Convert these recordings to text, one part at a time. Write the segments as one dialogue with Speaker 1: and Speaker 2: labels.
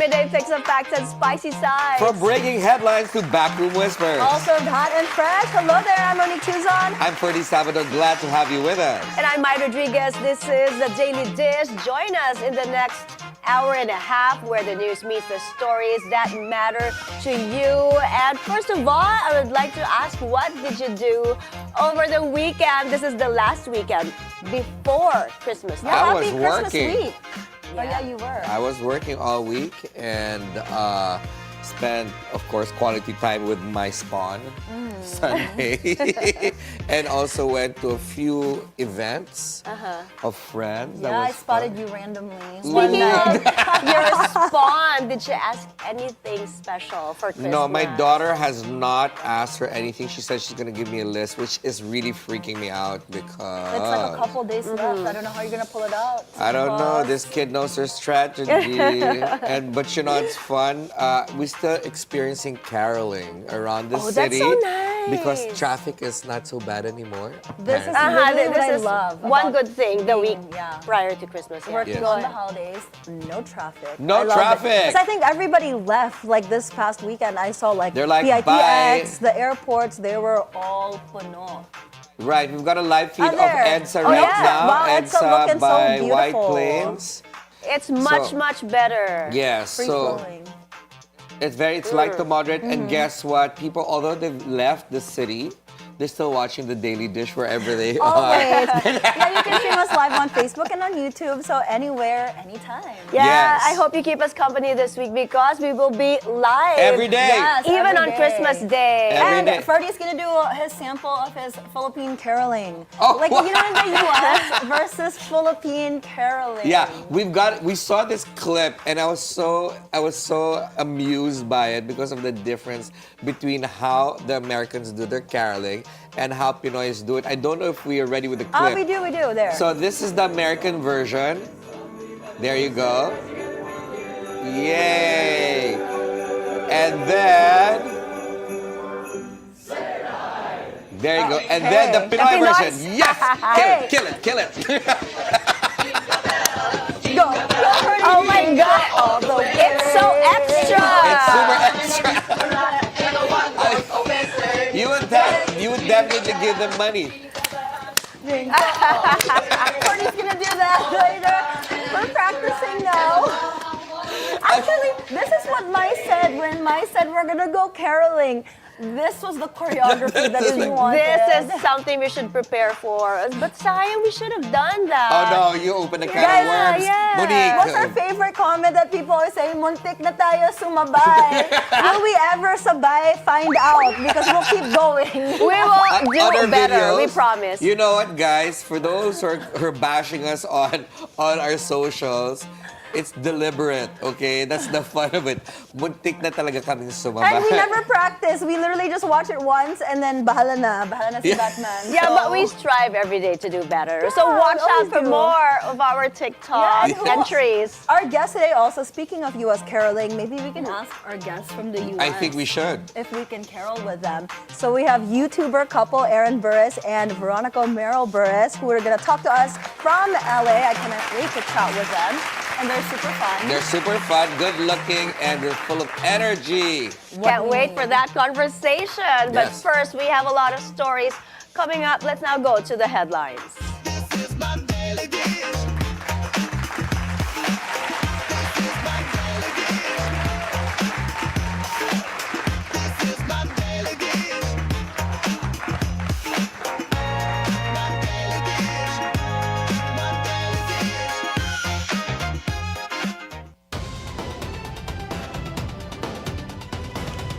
Speaker 1: midday fix of facts and spicy sides.
Speaker 2: From breaking headlines to backroom whispers.
Speaker 3: Also hot and fresh. Hello there, I'm Monique Tuzon.
Speaker 2: I'm Ferdi Salvador. Glad to have you with us.
Speaker 1: And I'm Mai Rodriguez. This is The Daily Dish. Join us in the next hour and a half where the news meets the stories that matter to you. And first of all, I would like to ask, what did you do over the weekend? This is the last weekend before Christmas.
Speaker 3: Yeah,
Speaker 2: I was
Speaker 3: happy
Speaker 2: working.
Speaker 3: Christmas week. Oh yeah, you were.
Speaker 2: I was working all week and spent, of course, quality time with my spawn Sunday. And also went to a few events of friends.
Speaker 3: Yeah, I spotted you randomly.
Speaker 1: Speaking of your spawn, did you ask anything special for Christmas?
Speaker 2: No, my daughter has not asked for anything. She said she's going to give me a list, which is really freaking me out because...
Speaker 3: It's like a couple days left. I don't know how you're going to pull it out.
Speaker 2: I don't know. This kid knows her strategy. But you know, it's fun. We're still experiencing caroling around the city.
Speaker 1: That's so nice.
Speaker 2: Because traffic is not so bad anymore.
Speaker 3: This is really what I love.
Speaker 1: One good thing the week
Speaker 3: yeah.
Speaker 1: prior to Christmas.
Speaker 3: Working on the holidays, no traffic.
Speaker 2: No traffic.
Speaker 3: Because I think everybody left like this past weekend. I saw like
Speaker 2: They're like,
Speaker 3: PITX, the airports, they were all puno.
Speaker 2: Right, we've got a live feed of
Speaker 3: there.
Speaker 2: EDSA
Speaker 3: Oh,
Speaker 2: right
Speaker 3: yeah.
Speaker 2: now.
Speaker 3: Wow, EDSA
Speaker 2: EDSA
Speaker 3: looking so
Speaker 2: by White
Speaker 3: beautiful.
Speaker 2: Plains.
Speaker 1: It's much better.
Speaker 2: Yes,
Speaker 3: Free
Speaker 2: so
Speaker 3: flowing.
Speaker 2: it's like the moderate. And guess what? People, although they've left the city, they're still watching the Daily Dish wherever they are.
Speaker 3: Always. Yeah, you can stream us live on Facebook and on YouTube, so anywhere, anytime.
Speaker 1: Yeah,
Speaker 2: Yes.
Speaker 1: I hope you keep us company this week because we will be live.
Speaker 2: Every day.
Speaker 3: Yes,
Speaker 1: Even
Speaker 3: every
Speaker 1: on
Speaker 3: day.
Speaker 1: Christmas Day.
Speaker 2: Every
Speaker 3: And
Speaker 2: day.
Speaker 3: Ferdi's gonna do his sample of his Philippine caroling.
Speaker 2: Oh,
Speaker 3: like,
Speaker 2: wow.
Speaker 3: you know, in the US versus Philippine caroling.
Speaker 2: Yeah, we saw this clip and I was so amused by it because of the difference between how the Americans do their caroling and how Pinoys do it. I don't know if we are ready with the clip.
Speaker 3: Oh, we do, there.
Speaker 2: So this is the American version. There you go. Yay! And then there you go. And then the Pinoy
Speaker 1: Pinoys.
Speaker 2: version. Yes! Kill it.
Speaker 3: Go.
Speaker 1: Oh my God! It's so extra!
Speaker 2: It's super extra. You would definitely give them money.
Speaker 3: Ferdi's gonna do that later. We're practicing now. Actually, this is what Mai said when Mai said we're gonna go caroling. This was the choreography that we wanted.
Speaker 1: This is something we should prepare for. But sayang, we should have done that.
Speaker 2: Oh no, you open a can of worms.
Speaker 1: yeah.
Speaker 2: Monique.
Speaker 3: What's our favorite comment that people always say? Muntik na tayo sumabay. Will we ever sabay? Find out because we'll keep going.
Speaker 1: We will do
Speaker 2: Other
Speaker 1: it better,
Speaker 2: videos,
Speaker 1: we promise.
Speaker 2: You know what, guys? For those who are bashing us on our socials, it's deliberate, okay? That's the fun of it. Muntik na talaga kaming sumabay.
Speaker 3: And we never practice. We literally just watch it once and then bahala na si Batman.
Speaker 1: Yeah,
Speaker 3: So-
Speaker 1: but we strive every day to do better.
Speaker 3: Yeah,
Speaker 1: so watch
Speaker 3: we
Speaker 1: out
Speaker 3: always
Speaker 1: for
Speaker 3: do.
Speaker 1: more of our TikTok
Speaker 3: Yeah, and
Speaker 1: entries.
Speaker 3: Our guest today also, speaking of U.S. caroling, maybe we can ask our guests from the U.S.
Speaker 2: I think we should.
Speaker 3: if we can carol with them. So we have YouTuber couple Aaron Burriss and Veronica Burriss who are going to talk to us from LA. I cannot wait to chat with them. And they're super fun.
Speaker 2: They're super fun, good looking, and they're full of energy.
Speaker 1: Can't wait for that conversation. But
Speaker 2: Yes.
Speaker 1: first, we have a lot of stories coming up. Let's now go to the headlines.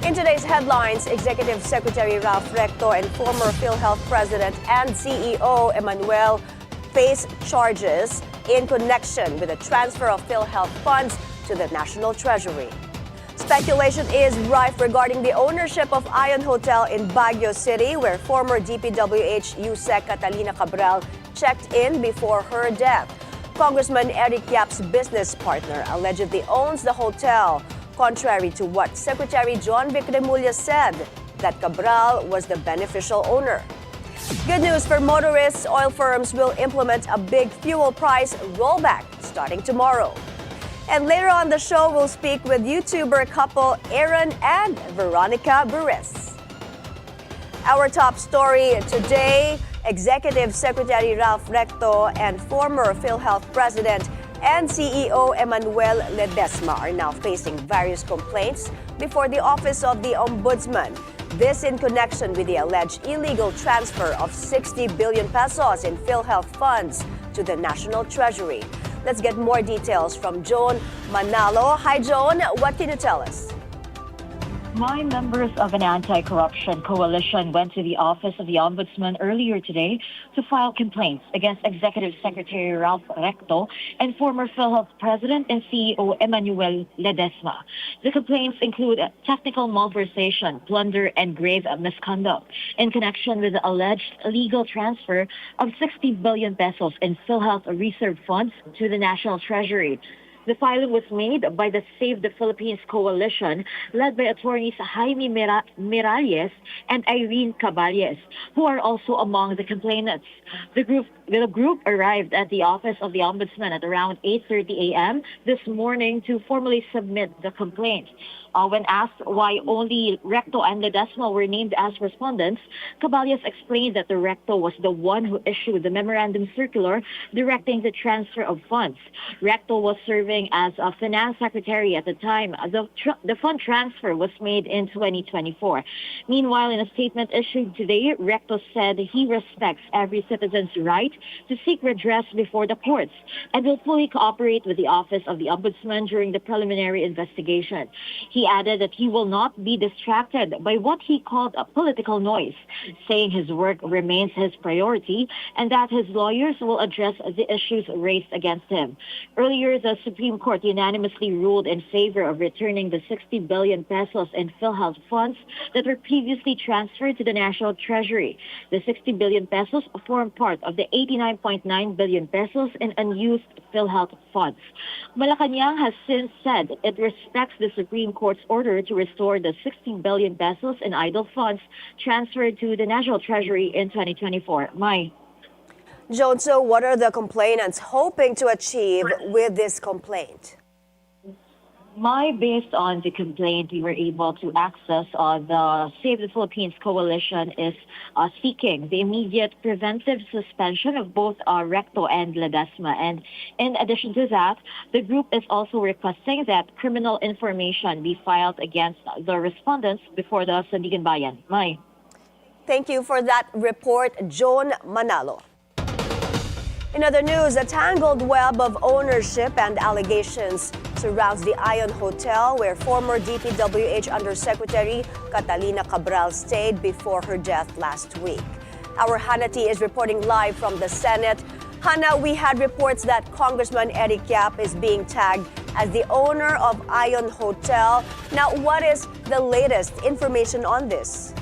Speaker 1: In today's headlines, Executive Secretary Ralph Recto and former PhilHealth President and CEO Emmanuel face charges in connection with the transfer of PhilHealth funds to the National Treasury. Speculation is rife regarding the ownership of Ion Hotel in Baguio City, where former DPWH USEC Catalina Cabral checked in before her death. Congressman Eric Yap's business partner allegedly owns the hotel, contrary to what Secretary John Vic Remulla said, that Cabral was the beneficial owner. Good news for motorists. Oil firms will implement a big fuel price rollback starting tomorrow. And later on the show, we'll speak with YouTuber couple Aaron and Veronica Burriss. Our top story today, Executive Secretary Ralph Recto and former PhilHealth President and CEO Emmanuel Ledesma are now facing various complaints before the Office of the Ombudsman. This in connection with the alleged illegal transfer of 60 billion pesos in PhilHealth funds to the National Treasury. Let's get more details from Joan Manalo. Hi, Joan. What can you tell us?
Speaker 4: Members of an anti-corruption coalition went to the Office of the Ombudsman earlier today to file complaints against Executive Secretary Ralph Recto and former PhilHealth President and CEO Emmanuel Ledesma. The complaints include technical malversation, plunder, and grave misconduct in connection with the alleged illegal transfer of 60 billion pesos in PhilHealth reserve funds to the National Treasury. The filing was made by the Save the Philippines Coalition, led by attorneys Jaime Miralles and Irene Caballes, who are also among the complainants. The group arrived at the Office of the Ombudsman at around 8:30 a.m. this morning to formally submit the complaint. When asked why only Recto and Ledesma were named as respondents, Caballes explained that the Recto was the one who issued the memorandum circular directing the transfer of funds. Recto was serving as a finance secretary at the time the fund transfer was made in 2024. Meanwhile, in a statement issued today, Recto said he respects every citizen's right to seek redress before the courts and will fully cooperate with the Office of the Ombudsman during the preliminary investigation. He added that he will not be distracted by what he called a political noise, saying his work remains his priority and that his lawyers will address the issues raised against him. Earlier, the Supreme Court unanimously ruled in favor of returning the 60 billion pesos in PhilHealth funds that were previously transferred to the National Treasury. The 60 billion pesos form part of the 89.9 billion pesos in unused PhilHealth funds. Malacanang has since said it respects the Supreme Court's order to restore the 16 billion pesos in idle funds transferred to the National Treasury in 2024. Mai.
Speaker 1: Joan, so what are the complainants hoping to achieve with this complaint?
Speaker 4: Based on the complaint we were able to access, the Save the Philippines Coalition is seeking the immediate preventive suspension of both Recto and Ledesma. And in addition to that, the group is also requesting that criminal information be filed against the respondents before the Sandigan Bayan. Mai.
Speaker 1: Thank you for that report, Joan Manalo. In other news, a tangled web of ownership and allegations surrounds the Ion Hotel, where former DPWH Undersecretary Catalina Cabral stayed before her death last week. Our Hannah is reporting live from the Senate. Hannah, we had reports that Congressman Eric Yap is being tagged as the owner of Ion Hotel. Now, what is the latest information on this?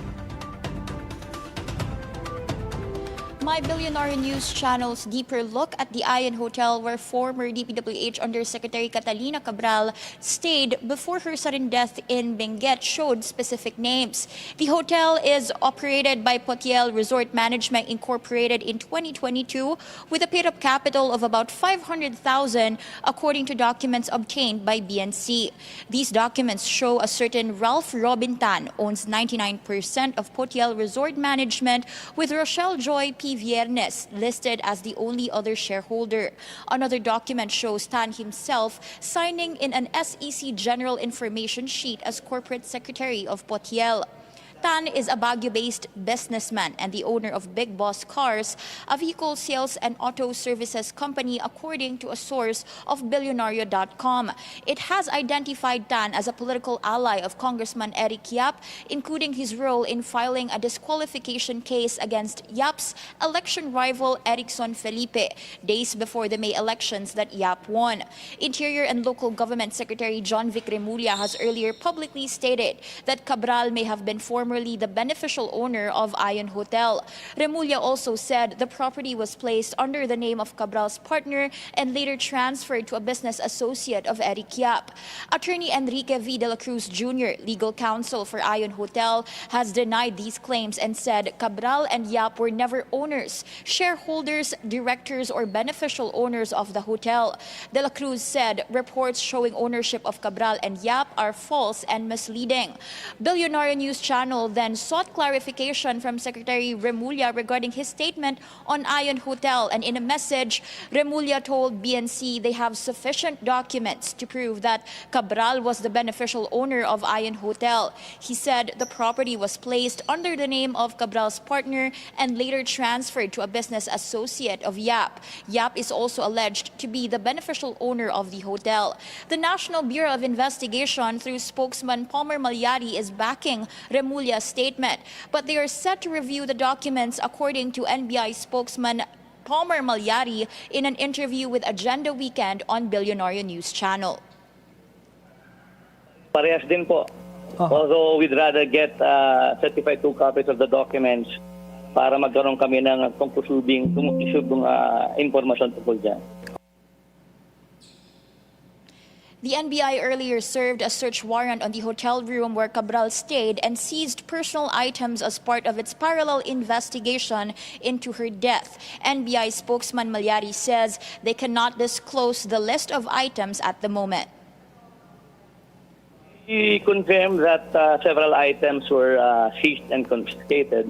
Speaker 5: My Bilyonaryo News Channel's deeper look at the Ion Hotel, where former DPWH Undersecretary Catalina Cabral stayed before her sudden death in Benguet, showed specific names. The hotel is operated by Potiel Resort Management Incorporated in 2022 with a paid-up capital of about 500,000, according to documents obtained by BNC. These documents show a certain Ralph Robintan owns 99% of Potiel Resort Management, with Rochelle Joy P. Viernes listed as the only other shareholder. Another document shows Tan himself signing in an SEC General Information Sheet as Corporate Secretary of Potiel. Tan is a Baguio-based businessman and the owner of Big Boss Cars, a vehicle sales and auto services company, according to a source of Bilyonaryo.com. It has identified Tan as a political ally of Congressman Eric Yap, including his role in filing a disqualification case against Yap's election rival Erickson Felipe, days before the May elections that Yap won. Interior and Local Government Secretary John Vic Remulla has earlier publicly stated that Cabral may have been former formerly the beneficial owner of Ion Hotel. Remulla also said the property was placed under the name of Cabral's partner and later transferred to a business associate of Eric Yap. Attorney Enrique V. de la Cruz Jr., legal counsel for Ion Hotel, has denied these claims and said Cabral and Yap were never owners, shareholders, directors, or beneficial owners of the hotel. De la Cruz said reports showing ownership of Cabral and Yap are false and misleading. Bilyonaryo News Channel then sought clarification from Secretary Remulla regarding his statement on Ion Hotel, and in a message, Remulla told BNC they have sufficient documents to prove that Cabral was the beneficial owner of Ion Hotel. He said the property was placed under the name of Cabral's partner and later transferred to a business associate of Yap. Yap is also alleged to be the beneficial owner of the hotel. The National Bureau of Investigation, through spokesman Palmer Malyari, is backing Remulla's statement, but they are set to review the documents, according to NBI spokesman Palmer Malyari in an interview with Agenda Weekend on Bilyonaryo News Channel.
Speaker 6: Parehas din po. Although we'd rather get certified 2 copies of the documents para magkaroon kami ng conclusibong informasyon tungkol dyan.
Speaker 5: The NBI earlier served a search warrant on the hotel room where Cabral stayed and seized personal items as part of its parallel investigation into her death. NBI spokesman Malyari says they cannot disclose the list of items at the moment.
Speaker 6: We confirmed that several items were seized and confiscated,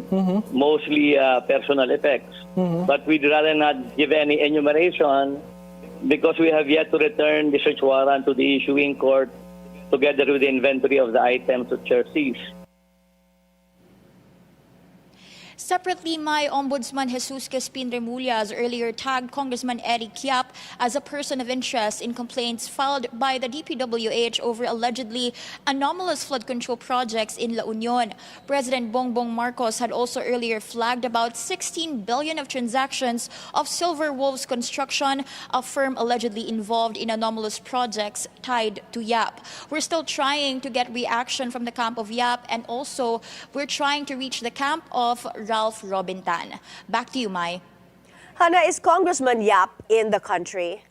Speaker 6: mostly personal effects. But we'd rather not give any enumeration because we have yet to return the search warrant to the issuing court together with the inventory of the items which are seized.
Speaker 5: Separately, Mai Ombudsman Jesus Crispin Remulla has earlier tagged Congressman Eric Yap as a person of interest in complaints filed by the DPWH over allegedly anomalous flood control projects in La Union. President Bongbong Marcos had also earlier flagged about 16 billion of transactions of Silver Wolves Construction, a firm allegedly involved in anomalous projects tied to Yap. We're still trying to get reaction from the camp of Yap, and also we're trying to reach the camp of Ralph Robintan. Back to you, Mai.
Speaker 1: Hana, is Congressman Yap in the country?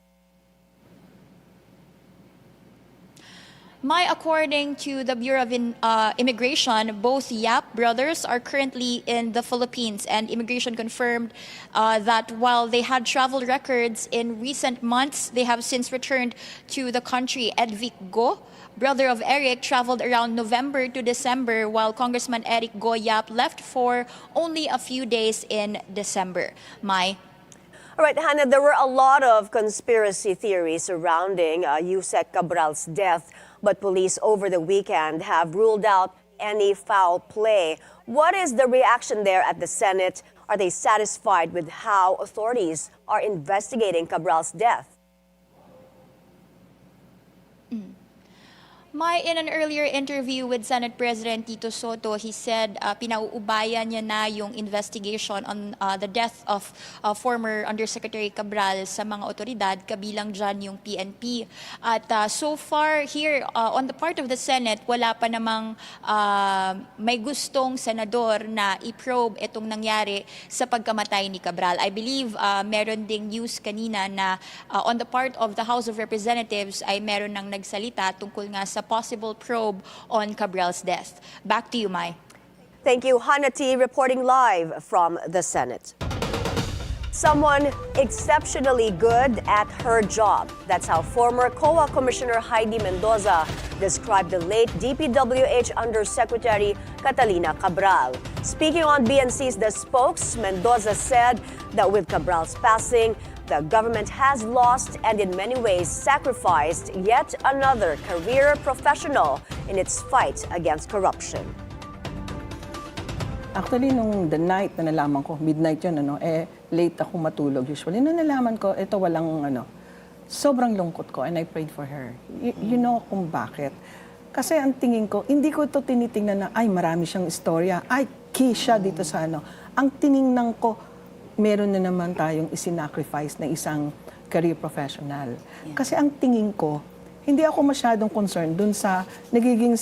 Speaker 5: Mai, according to the Bureau of Immigration, both Yap brothers are currently in the Philippines, and immigration confirmed that while they had travel records in recent months, they have since returned to the country. Edvic Go, brother of Eric, traveled around November to December, while Congressman Eric Go Yap left for only a few days in December. Mai.
Speaker 1: All right, Hannah, there were a lot of conspiracy theories surrounding Yusek Cabral's death, but police over the weekend have ruled out any foul play. What is the reaction there at the Senate? Are they satisfied with how authorities are investigating Cabral's death?
Speaker 5: Mai, in an earlier interview with Senate President Tito Soto, he said pinauubayan niya na yung investigation on the death of former Undersecretary Cabral sa mga otoridad, kabilang dyan yung PNP. At so far here, on the part of the Senate, wala pa namang may gustong senador na i-probe itong nangyari sa pagkamatay ni Cabral. I believe meron ding news kanina na on the part of the House of Representatives ay meron nang nagsalita tungkol nga sa possible probe on Cabral's death. Back to you, Mai.
Speaker 1: Thank you, Hannah T, reporting live from the Senate. Someone exceptionally good at her job. That's how former COA Commissioner Heidi Mendoza described the late DPWH Undersecretary Catalina Cabral. Speaking on BNC's The Spokes, Mendoza said that with Cabral's passing, the government has lost and in many ways sacrificed yet another career professional in its fight against corruption.
Speaker 7: Actually, nung the night na nalaman ko, midnight yun, late ako matulog usually. Nung nalaman ko, ito walang, sobrang lungkot ko and I prayed for her. You know kung bakit. Kasi ang tingin ko, hindi ko ito tinitingnan na, ay, marami siyang istorya, ay, key siya dito sa Ang tiningnan ko, meron na naman tayong isinacrifice na isang career professional. Yeah. Kasi ang tingin ko, hindi ako masyadong concerned dun sa nagiging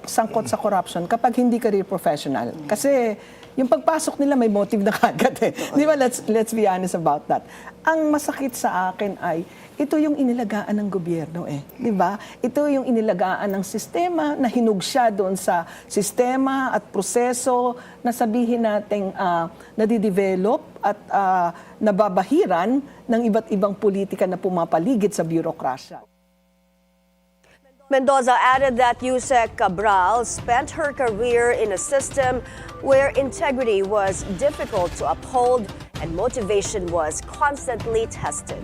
Speaker 7: sangkot sa corruption kapag hindi career professional. Kasi yung pagpasok nila may motive na kagad eh. Di ba? Let's be honest about that. Ang masakit sa akin ay ito yung inilagaan ng gobyerno eh. Di ba? Ito yung inilagaan ng sistema na hinugsya doon sa sistema at proseso na sabihin nating nadidevelop at nababahiran ng iba't ibang politika na pumapaligid sa bureaucracia.
Speaker 1: Mendoza added that Yusek Cabral spent her career in a system where integrity was difficult to uphold and motivation was constantly tested.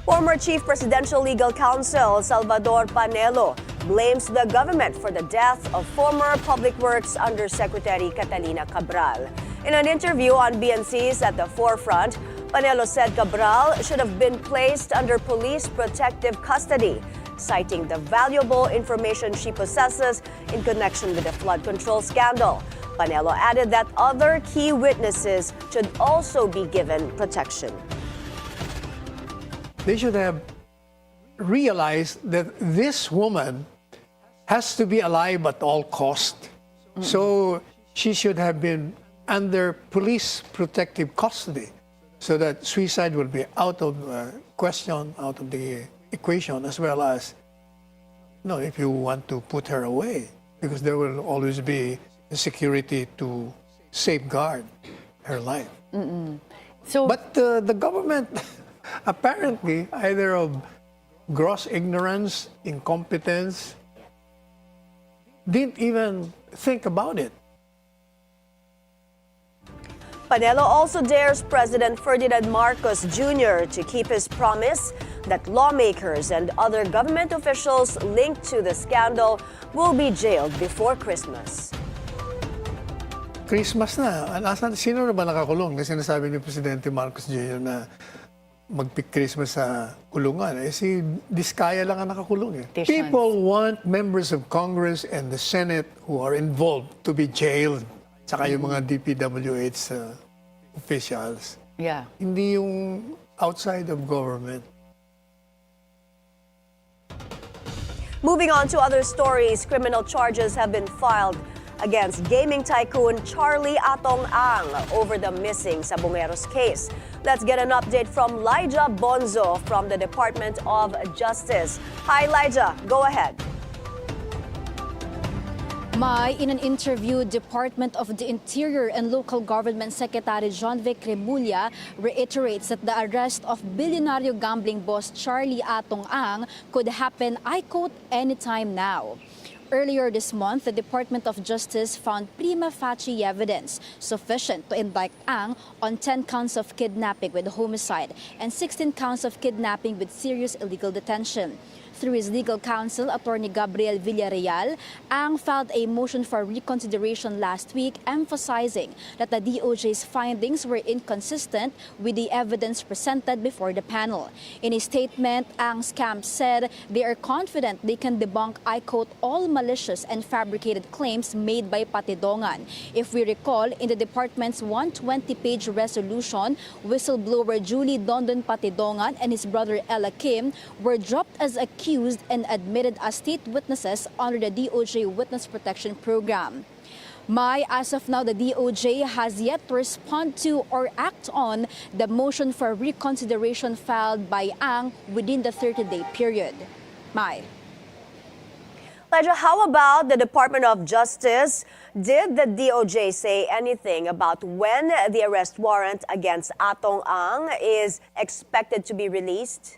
Speaker 1: Former Chief Presidential Legal Counsel Salvador Panelo blames the government for the death of former Public Works Undersecretary Catalina Cabral. In an interview on BNC's At the Forefront, Panelo said Cabral should have been placed under police protective custody, citing the valuable information she possesses in connection with the flood control scandal. Panelo added that other key witnesses should also be given protection.
Speaker 8: They should have realized that this woman has to be alive at all cost. So she should have been under police protective custody so that suicide will be out of question, out of the equation, as well as, if you want to put her away, because there will always be the security to safeguard her life.
Speaker 3: So,
Speaker 8: But the government, apparently, either of gross ignorance, incompetence, didn't even think about it.
Speaker 1: Panelo also dares President Ferdinand Marcos Jr. to keep his promise that lawmakers and other government officials linked to the scandal will be jailed before Christmas.
Speaker 8: Christmas na. Sino na ba nakakulong? Kasi sinasabi ni Presidente Marcos Jr. na mag-Christmas sa kulungan. Si Diskaya lang ang nakakulong. People want members of Congress and the Senate who are involved to be jailed. Saka yung mga DPWH officials.
Speaker 3: yeah.
Speaker 8: Hindi yung outside of government.
Speaker 1: Moving on to other stories, criminal charges have been filed against gaming tycoon Charlie Atong-Ang over the missing Sabongeros case. Let's get an update from Lyja Bonzo from the Department of Justice. Hi, Lyja. Go ahead.
Speaker 9: Mai, in an interview, Department of the Interior and Local Government Secretary John-Vic Remulla reiterates that the arrest of Bilyonaryo gambling boss Charlie Atong-Ang could happen, I quote, anytime now. Earlier this month, the Department of Justice found prima facie evidence sufficient to indict Ang on 10 counts of kidnapping with homicide and 16 counts of kidnapping with serious illegal detention. Through his legal counsel, Attorney Gabriel Villarreal, Ang filed a motion for reconsideration last week, emphasizing that the DOJ's findings were inconsistent with the evidence presented before the panel. In a statement, Ang's camp said they are confident they can debunk, I quote, all malicious and fabricated claims made by Patidongan. If we recall, in the department's 120-page resolution, whistleblower Julie Dondon Patidongan and his brother Ella Kim were dropped as accused and admitted as state witnesses under the DOJ Witness Protection Program. As of now, the DOJ has yet to respond to or act on the motion for reconsideration filed by Ang within the 30-day period. Mai.
Speaker 1: Lyja, how about the Department of Justice? Did the DOJ say anything about when the arrest warrant against Atong-Ang is expected to be released?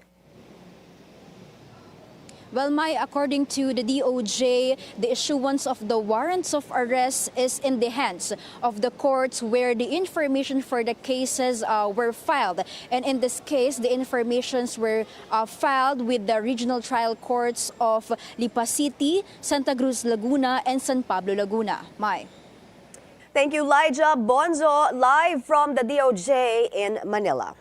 Speaker 9: Well, according to the DOJ, the issuance of the warrants of arrest is in the hands of the courts where the information for the cases were filed. And in this case, the informations were filed with the regional trial courts of Lipa City, Santa Cruz, Laguna, and San Pablo, Laguna. Mai.
Speaker 1: Thank you, Lyja Bonzo, live from the DOJ in Manila.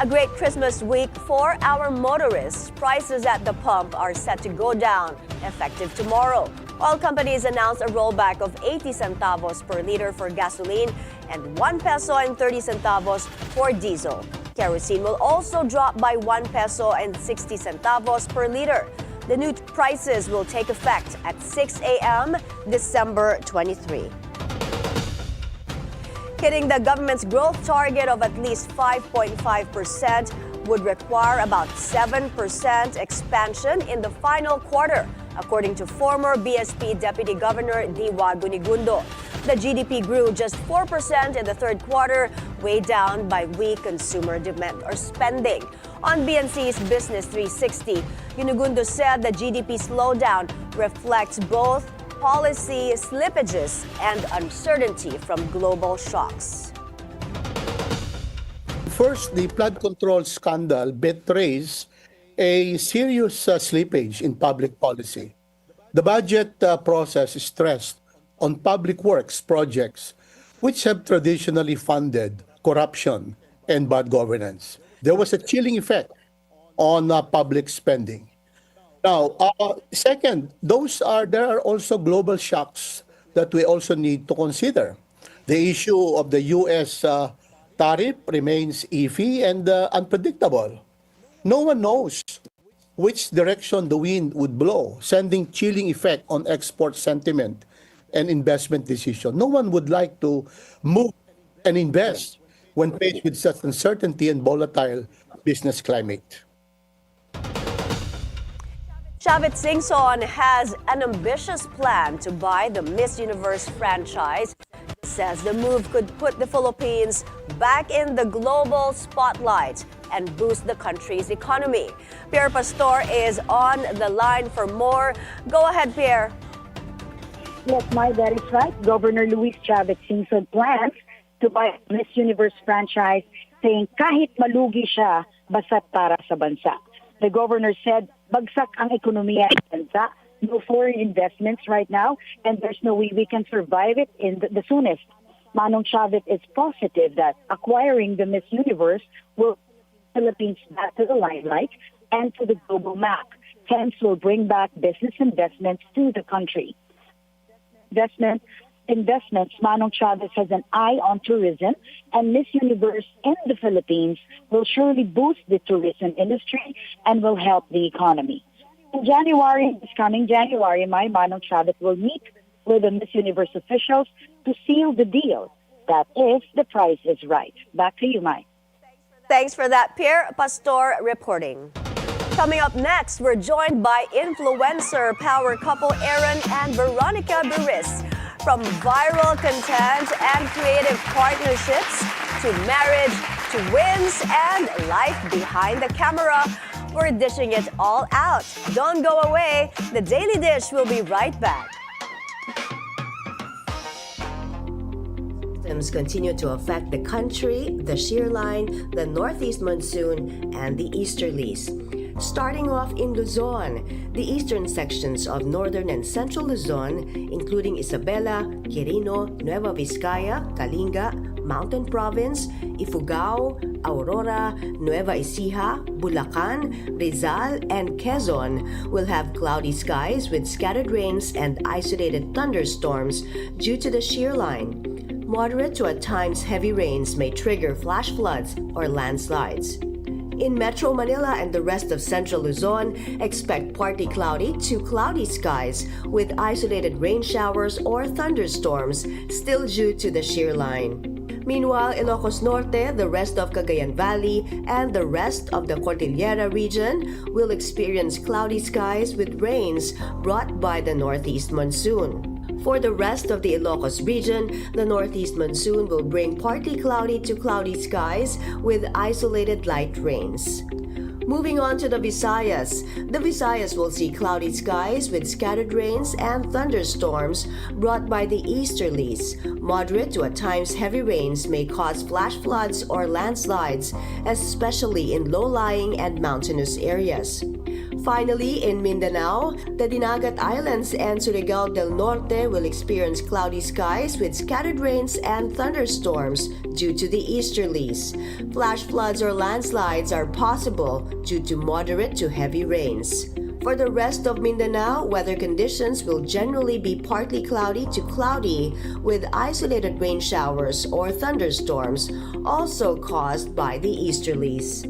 Speaker 1: A great Christmas week for our motorists. Prices at the pump are set to go down effective tomorrow. Oil companies announced a rollback of 80 centavos per liter for gasoline and 1 peso and 30 centavos for diesel. Kerosene will also drop by 1 peso and 60 centavos per liter. The new prices will take effect at 6 a.m. December 23. Hitting the government's growth target of at least 5.5% would require about 7% expansion in the final quarter, according to former BSP Deputy Governor Diwa Gunigundo. The GDP grew just 4% in the third quarter, weighed down by weak consumer demand or spending. On BNC's Business 360, Gunigundo said the GDP slowdown reflects both policy slippages and uncertainty from global shocks.
Speaker 10: First, the flood control scandal betrays a serious slippage in public policy. The budget process stressed on public works projects which have traditionally funded corruption and bad governance. There was a chilling effect on public spending. Now, second, there are also global shocks that we also need to consider. The issue of the U.S. Tariff remains iffy and unpredictable. No one knows which direction the wind would blow, sending chilling effect on export sentiment and investment decision. No one would like to move and invest when faced with such uncertainty and volatile business climate.
Speaker 1: Charisse Tinio has an ambitious plan to buy the Miss Universe franchise. He says the move could put the Philippines back in the global spotlight and boost the country's economy. Pierre Pastor is on the line for more. Go ahead, Pierre.
Speaker 11: Yes, Mai, that is right. Governor Luis Chavez Singson plans to buy Miss Universe franchise, saying kahit malugi siya, basta't para sa bansa. The governor said, bagsak ang ekonomiya ng bansa, no foreign investments right now, and there's no way we can survive it in the soonest. Manong Chavez is positive that acquiring the Miss Universe will bring the Philippines back to the limelight and to the global map. Hence, will bring back business investments to the country. Investments, Manong Chavez has an eye on tourism, and Miss Universe in the Philippines will surely boost the tourism industry and will help the economy. In January, this coming January, Manong Chavez will meet with the Miss Universe officials to seal the deal. That is, the price is right. Back to you, Mai.
Speaker 1: Thanks for that, Pierre Pastor reporting. Coming up next, we're joined by influencer power couple Aaron and Veronica Burriss. From viral content and creative partnerships to marriage, to wins and life behind the camera, we're dishing it all out. Don't go away. The Daily Dish will be right back. Systems continue to affect the country, the shear line, the northeast monsoon, and the easterlies. Starting off in Luzon, the eastern sections of northern and central Luzon, including Isabela, Quirino, Nueva Vizcaya, Kalinga, Mountain Province, Ifugao, Aurora, Nueva Ecija, Bulacan, Rizal, and Quezon will have cloudy skies with scattered rains and isolated thunderstorms due to the shear line. Moderate to at times heavy rains may trigger flash floods or landslides. In Metro Manila and the rest of Central Luzon, expect partly cloudy to cloudy skies with isolated rain showers or thunderstorms still due to the shear line. Meanwhile, Ilocos Norte, the rest of Cagayan Valley, and the rest of the Cordillera region will experience cloudy skies with rains brought by the northeast monsoon. For the rest of the Ilocos region, the northeast monsoon will bring partly cloudy to cloudy skies with isolated light rains. Moving on to the Visayas will see cloudy skies with scattered rains and thunderstorms brought by the easterlies. Moderate to at times heavy rains may cause flash floods or landslides, especially in low-lying and mountainous areas. Finally, in Mindanao, the Dinagat Islands and Surigao del Norte will experience cloudy skies with scattered rains and thunderstorms due to the easterlies. Flash floods or landslides are possible due to moderate to heavy rains. For the rest of Mindanao, weather conditions will generally be partly cloudy to cloudy with isolated rain showers or thunderstorms, also caused by the easterlies.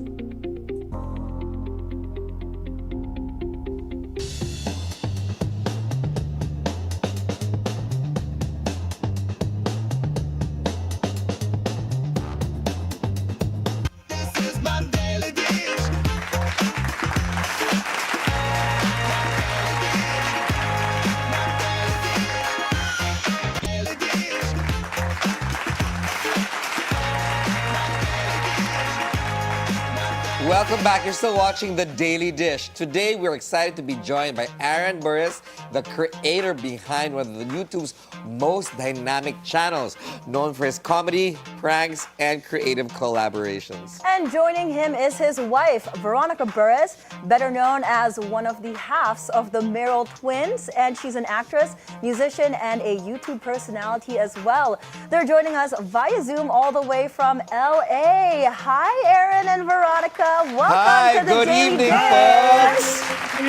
Speaker 2: Welcome back. You're still watching The Daily Dish. Today, we're excited to be joined by Aaron Burriss, the creator behind one of the YouTube's most dynamic channels, known for his comedy, pranks, and creative collaborations.
Speaker 3: And joining him is his wife, Veronica Burriss, better known as one of the halves of the Merrill twins. And she's an actress, musician, and a YouTube personality as well. They're joining us via Zoom all the way from LA. Hi, Aaron and Veronica. Welcome
Speaker 2: Hi,
Speaker 3: to the
Speaker 2: good
Speaker 3: Daily
Speaker 2: evening,
Speaker 3: Dish.
Speaker 2: folks.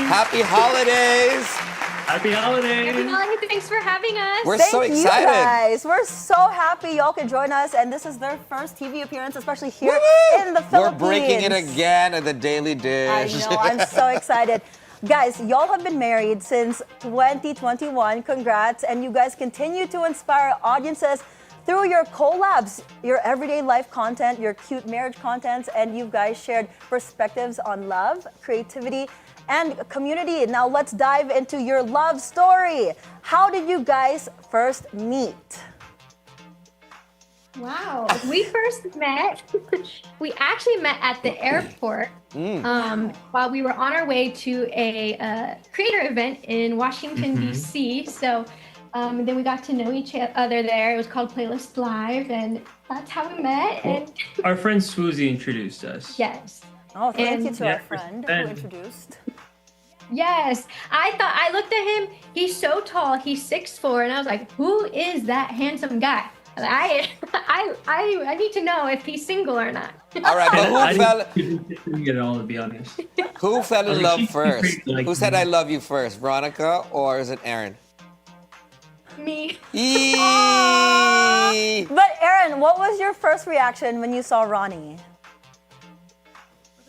Speaker 2: Happy holidays.
Speaker 12: Happy holidays.
Speaker 5: Thanks for having us.
Speaker 2: We're
Speaker 3: Thank
Speaker 2: so
Speaker 3: you
Speaker 2: excited.
Speaker 3: guys. We're so happy y'all can join us, and this is their first TV appearance, especially here in the
Speaker 2: We're
Speaker 3: Philippines.
Speaker 2: breaking it again at The Daily Dish.
Speaker 3: I know, I'm so excited. Guys, y'all have been married since 2021. Congrats. And you guys continue to inspire audiences through your collabs, your everyday life content, your cute marriage contents, and you guys shared perspectives on love, creativity, and community. Now let's dive into your love story. How did you guys first meet?
Speaker 13: Wow. We first met, we actually met at the airport while we were on our way to a creator event in Washington, D.C. So then we got to know each other there. It was called Playlist Live, and that's how we met. And
Speaker 12: Our friend Swoozie introduced us.
Speaker 13: yes.
Speaker 3: Oh, thank you
Speaker 13: And-
Speaker 3: to
Speaker 12: Yeah,
Speaker 3: our friend who
Speaker 12: and-
Speaker 3: introduced.
Speaker 13: Yes, I looked at him. He's so tall. He's 6'4", and I was like, "Who is that handsome guy?" I need to know if he's single or not.
Speaker 2: All right, but
Speaker 12: I didn't get it all, to be honest.
Speaker 2: who fell in
Speaker 12: Like,
Speaker 2: love
Speaker 12: she's
Speaker 2: first?
Speaker 12: pretty, like,
Speaker 2: Who said I love you first, Veronica, or is it Aaron?
Speaker 13: Me.
Speaker 2: Eee!
Speaker 3: But Aaron, what was your first reaction when you saw Ronnie?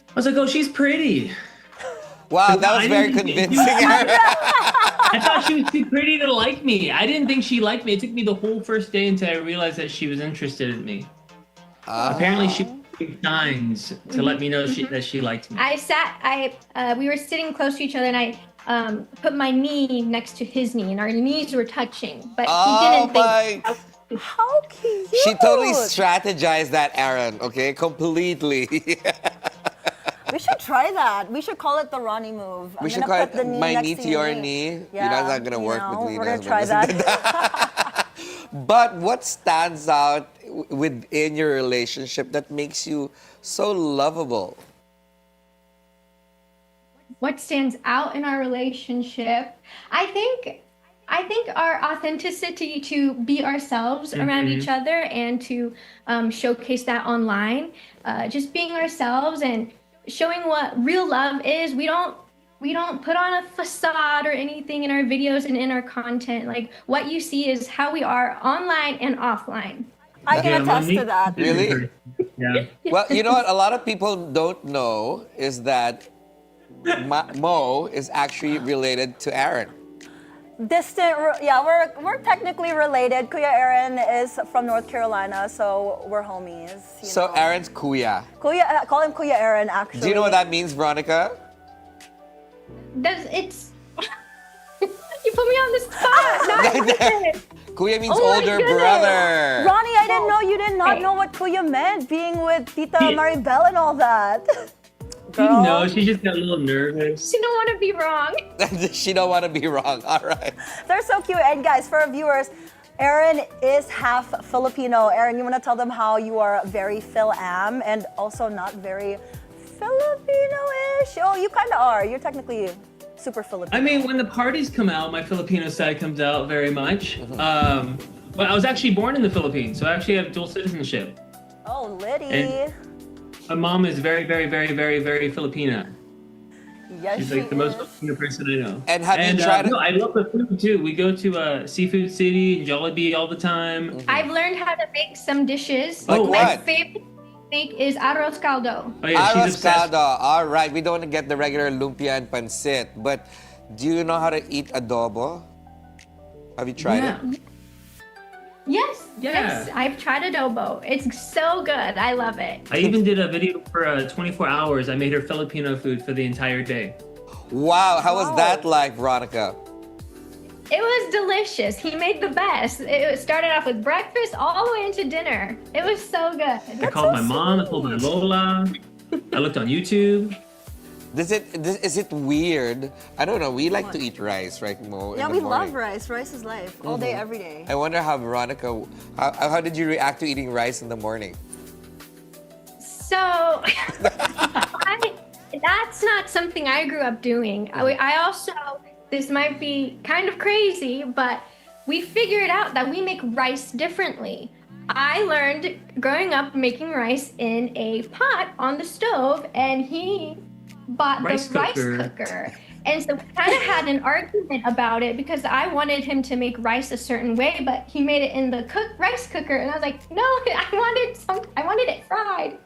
Speaker 12: I was like, oh, she's pretty.
Speaker 2: Wow, that was
Speaker 12: I
Speaker 2: very
Speaker 12: didn't think-
Speaker 2: convincing.
Speaker 12: I thought she was too pretty to like me. I didn't think she liked me. It took me the whole first day until I realized that she was interested in me. Apparently, she gave signs to let me know that she liked me.
Speaker 13: We were sitting close to each other, and I put my knee next to his knee, and our knees were touching, but he
Speaker 2: Oh
Speaker 13: didn't
Speaker 2: my!
Speaker 13: think.
Speaker 3: How cute!
Speaker 2: She totally strategized that, Aaron. Okay, completely.
Speaker 3: We should try that. We should call it the Ronnie move.
Speaker 2: We
Speaker 3: I'm
Speaker 2: should
Speaker 3: gonna
Speaker 2: call
Speaker 3: put the
Speaker 2: it
Speaker 3: knee
Speaker 2: my
Speaker 3: next
Speaker 2: knee
Speaker 3: to
Speaker 2: to your knee.
Speaker 3: Yeah,
Speaker 2: That's not gonna
Speaker 3: you
Speaker 2: work
Speaker 3: know,
Speaker 2: between
Speaker 3: we're
Speaker 2: us.
Speaker 3: gonna try that.
Speaker 2: But what stands out within your relationship that makes you so lovable?
Speaker 13: What stands out in our relationship? I think our authenticity to be ourselves around each other and to showcase that online, just being ourselves and showing what real love is. We don't put on a facade or anything in our videos and in our content. Like, what you see is how we are online and offline.
Speaker 3: I can attest to
Speaker 12: Monique-
Speaker 3: that.
Speaker 2: Really?
Speaker 12: Yeah.
Speaker 2: Well, you know what? A lot of people don't know is that Mo is actually related to Aaron.
Speaker 3: We're technically related. Kuya Aaron is from North Carolina, so we're homies. you
Speaker 2: So
Speaker 3: know.
Speaker 2: Aaron's kuya.
Speaker 3: Call him Kuya Aaron, actually.
Speaker 2: Do you know what that means, Veronica?
Speaker 13: It's you put me on the spot. Not even.
Speaker 2: Kuya means
Speaker 13: Oh my
Speaker 2: older
Speaker 13: goodness.
Speaker 2: brother.
Speaker 3: Ronnie, I didn't know you did not
Speaker 13: Hey.
Speaker 3: know what Kuya meant, being with Tita
Speaker 12: Yeah.
Speaker 3: Maribel and all that. Girl.
Speaker 12: No, she just got a little nervous.
Speaker 13: She don't want to be wrong.
Speaker 2: She don't want to be wrong. All right.
Speaker 3: They're so cute. And guys, for our viewers, Aaron is half Filipino. Aaron, you want to tell them how you are very Phil-am and also not very Filipino-ish? Oh, you kind of are. You're technically super Filipino.
Speaker 12: I mean, when the parties come out, my Filipino side comes out very much. But I was actually born in the Philippines, so I actually have dual citizenship.
Speaker 3: Oh, Liddy.
Speaker 12: And- My mom is very, very, very, very, very Filipina.
Speaker 3: Yes,
Speaker 12: She's
Speaker 3: she
Speaker 12: like the most
Speaker 3: is.
Speaker 12: Filipino person I know.
Speaker 2: And have you tried
Speaker 12: No, I love the food too. We go to Seafood City and Jollibee all the time.
Speaker 13: I've learned how to make some dishes.
Speaker 2: Like
Speaker 13: My
Speaker 2: what?
Speaker 13: favorite make is arroz caldo.
Speaker 12: Oh yeah,
Speaker 2: Arroz
Speaker 12: she's obsessed.
Speaker 2: caldo. All right, we don't get the regular lumpia and pancit, but do you know how to eat adobo? Have you tried it?
Speaker 13: Yes,
Speaker 12: Yeah.
Speaker 13: yes, I've tried adobo. It's so good. I love it.
Speaker 12: I even did a video for 24 hours. I made her Filipino food for the entire day.
Speaker 2: Wow, how was that like, Veronica?
Speaker 13: It was delicious. He made the best. It started off with breakfast all the way into dinner. It was so good.
Speaker 12: I called my mom. I called my Lola. I looked on YouTube.
Speaker 2: Is it weird? I don't know. We like to eat rice, right, Mo?
Speaker 3: Yeah,
Speaker 2: in
Speaker 3: we
Speaker 2: the
Speaker 3: love
Speaker 2: morning.
Speaker 3: rice. Rice is life. All day, every day.
Speaker 2: I wonder how Veronica, how did you react to eating rice in the morning?
Speaker 13: So that's not something I grew up doing. I also, this might be kind of crazy, but we figured out that we make rice differently. I learned growing up making rice in a pot on the stove, and he bought
Speaker 12: Rice
Speaker 13: the rice
Speaker 12: cooker.
Speaker 13: cooker. And so we kind of had an argument about it because I wanted him to make rice a certain way, but he made it in the rice cooker, and I was like, no, I wanted it fried.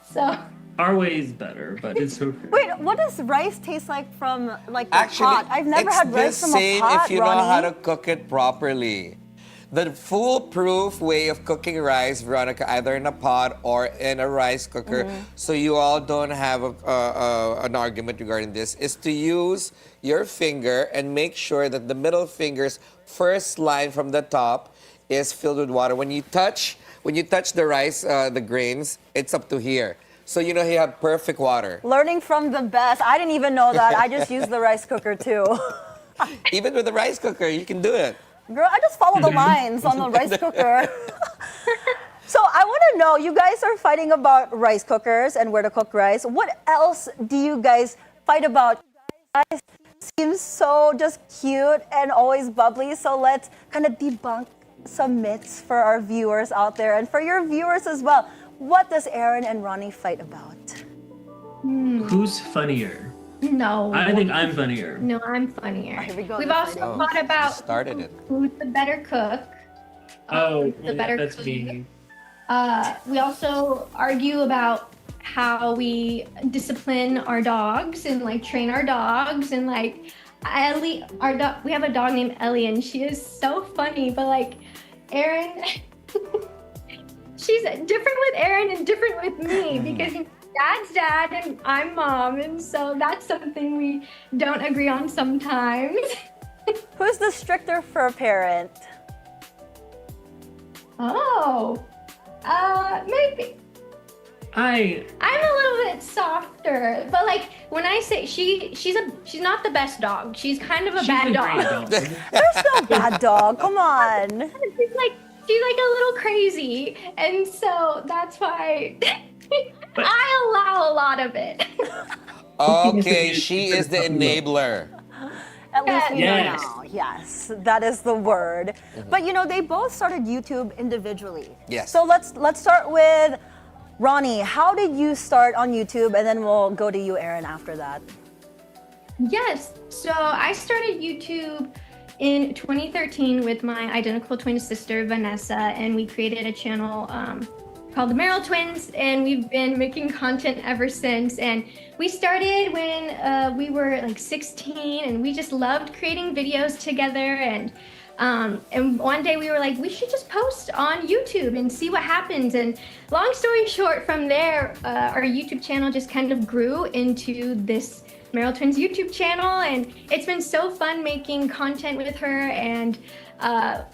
Speaker 13: So
Speaker 12: Our way is better, but it's okay.
Speaker 3: Wait, what does rice taste like from like the
Speaker 2: Actually,
Speaker 3: pot? I've never
Speaker 2: it's
Speaker 3: had rice
Speaker 2: the
Speaker 3: from a
Speaker 2: same
Speaker 3: pot,
Speaker 2: if you know
Speaker 3: Ronnie.
Speaker 2: how to cook it properly. The foolproof way of cooking rice, Veronica, either in a pot or in a rice cooker, so you all don't have an argument regarding this, is to use your finger and make sure that the middle finger's first line from the top is filled with water. When you touch the rice, the grains, it's up to here. So you have perfect water.
Speaker 3: Learning from the best. I didn't even know that. I just used the rice cooker too.
Speaker 2: Even with the rice cooker, you can do it.
Speaker 3: Girl, I just follow the lines on the rice cooker. So I want to know, you guys are fighting about rice cookers and where to cook rice. What else do you guys fight about? You guys seem so just cute and always bubbly. So let's kind of debunk some myths for our viewers out there and for your viewers as well. What does Aaron and Ronnie fight about?
Speaker 12: Who's funnier?
Speaker 13: no.
Speaker 12: I think I'm funnier.
Speaker 13: No, I'm funnier.
Speaker 3: Here we go,
Speaker 13: We've
Speaker 3: they're
Speaker 13: also
Speaker 3: fighting.
Speaker 13: thought about
Speaker 2: Started it.
Speaker 13: who's the better cook.
Speaker 12: Oh,
Speaker 13: The better
Speaker 12: that's
Speaker 13: cook.
Speaker 12: me.
Speaker 13: We also argue about how we discipline our dogs and like train our dogs, and like Ellie, we have a dog named Ellie, and she is so funny. But like Aaron, she's different with Aaron and different with me because Dad's dad and I'm mom, and so that's something we don't agree on sometimes.
Speaker 3: Who's the stricter for a parent?
Speaker 13: Oh, maybe.
Speaker 12: I'm
Speaker 13: a little bit softer, but like when I say she's not the best dog. She's kind of a bad
Speaker 12: a
Speaker 13: dog.
Speaker 12: great dog.
Speaker 3: There's no bad dog. Come on.
Speaker 13: She's like a little crazy, and so that's why I allow a lot of it.
Speaker 2: Okay, she is the enabler.
Speaker 3: At least we know
Speaker 12: Yes.
Speaker 3: now. Yes, that is the word. But they both started YouTube individually.
Speaker 2: Yes.
Speaker 3: So let's start with Ronnie. How did you start on YouTube, and then we'll go to you, Aaron, after that.
Speaker 13: Yes. So I started YouTube in 2013 with my identical twin sister, Vanessa, and we created a channel called the Merrill Twins, and we've been making content ever since. And we started when we were like 16, and we just loved creating videos together. And one day we were like, we should just post on YouTube and see what happens. And long story short, from there, our YouTube channel just kind of grew into this Merrill Twins YouTube channel, and it's been so fun making content with her, and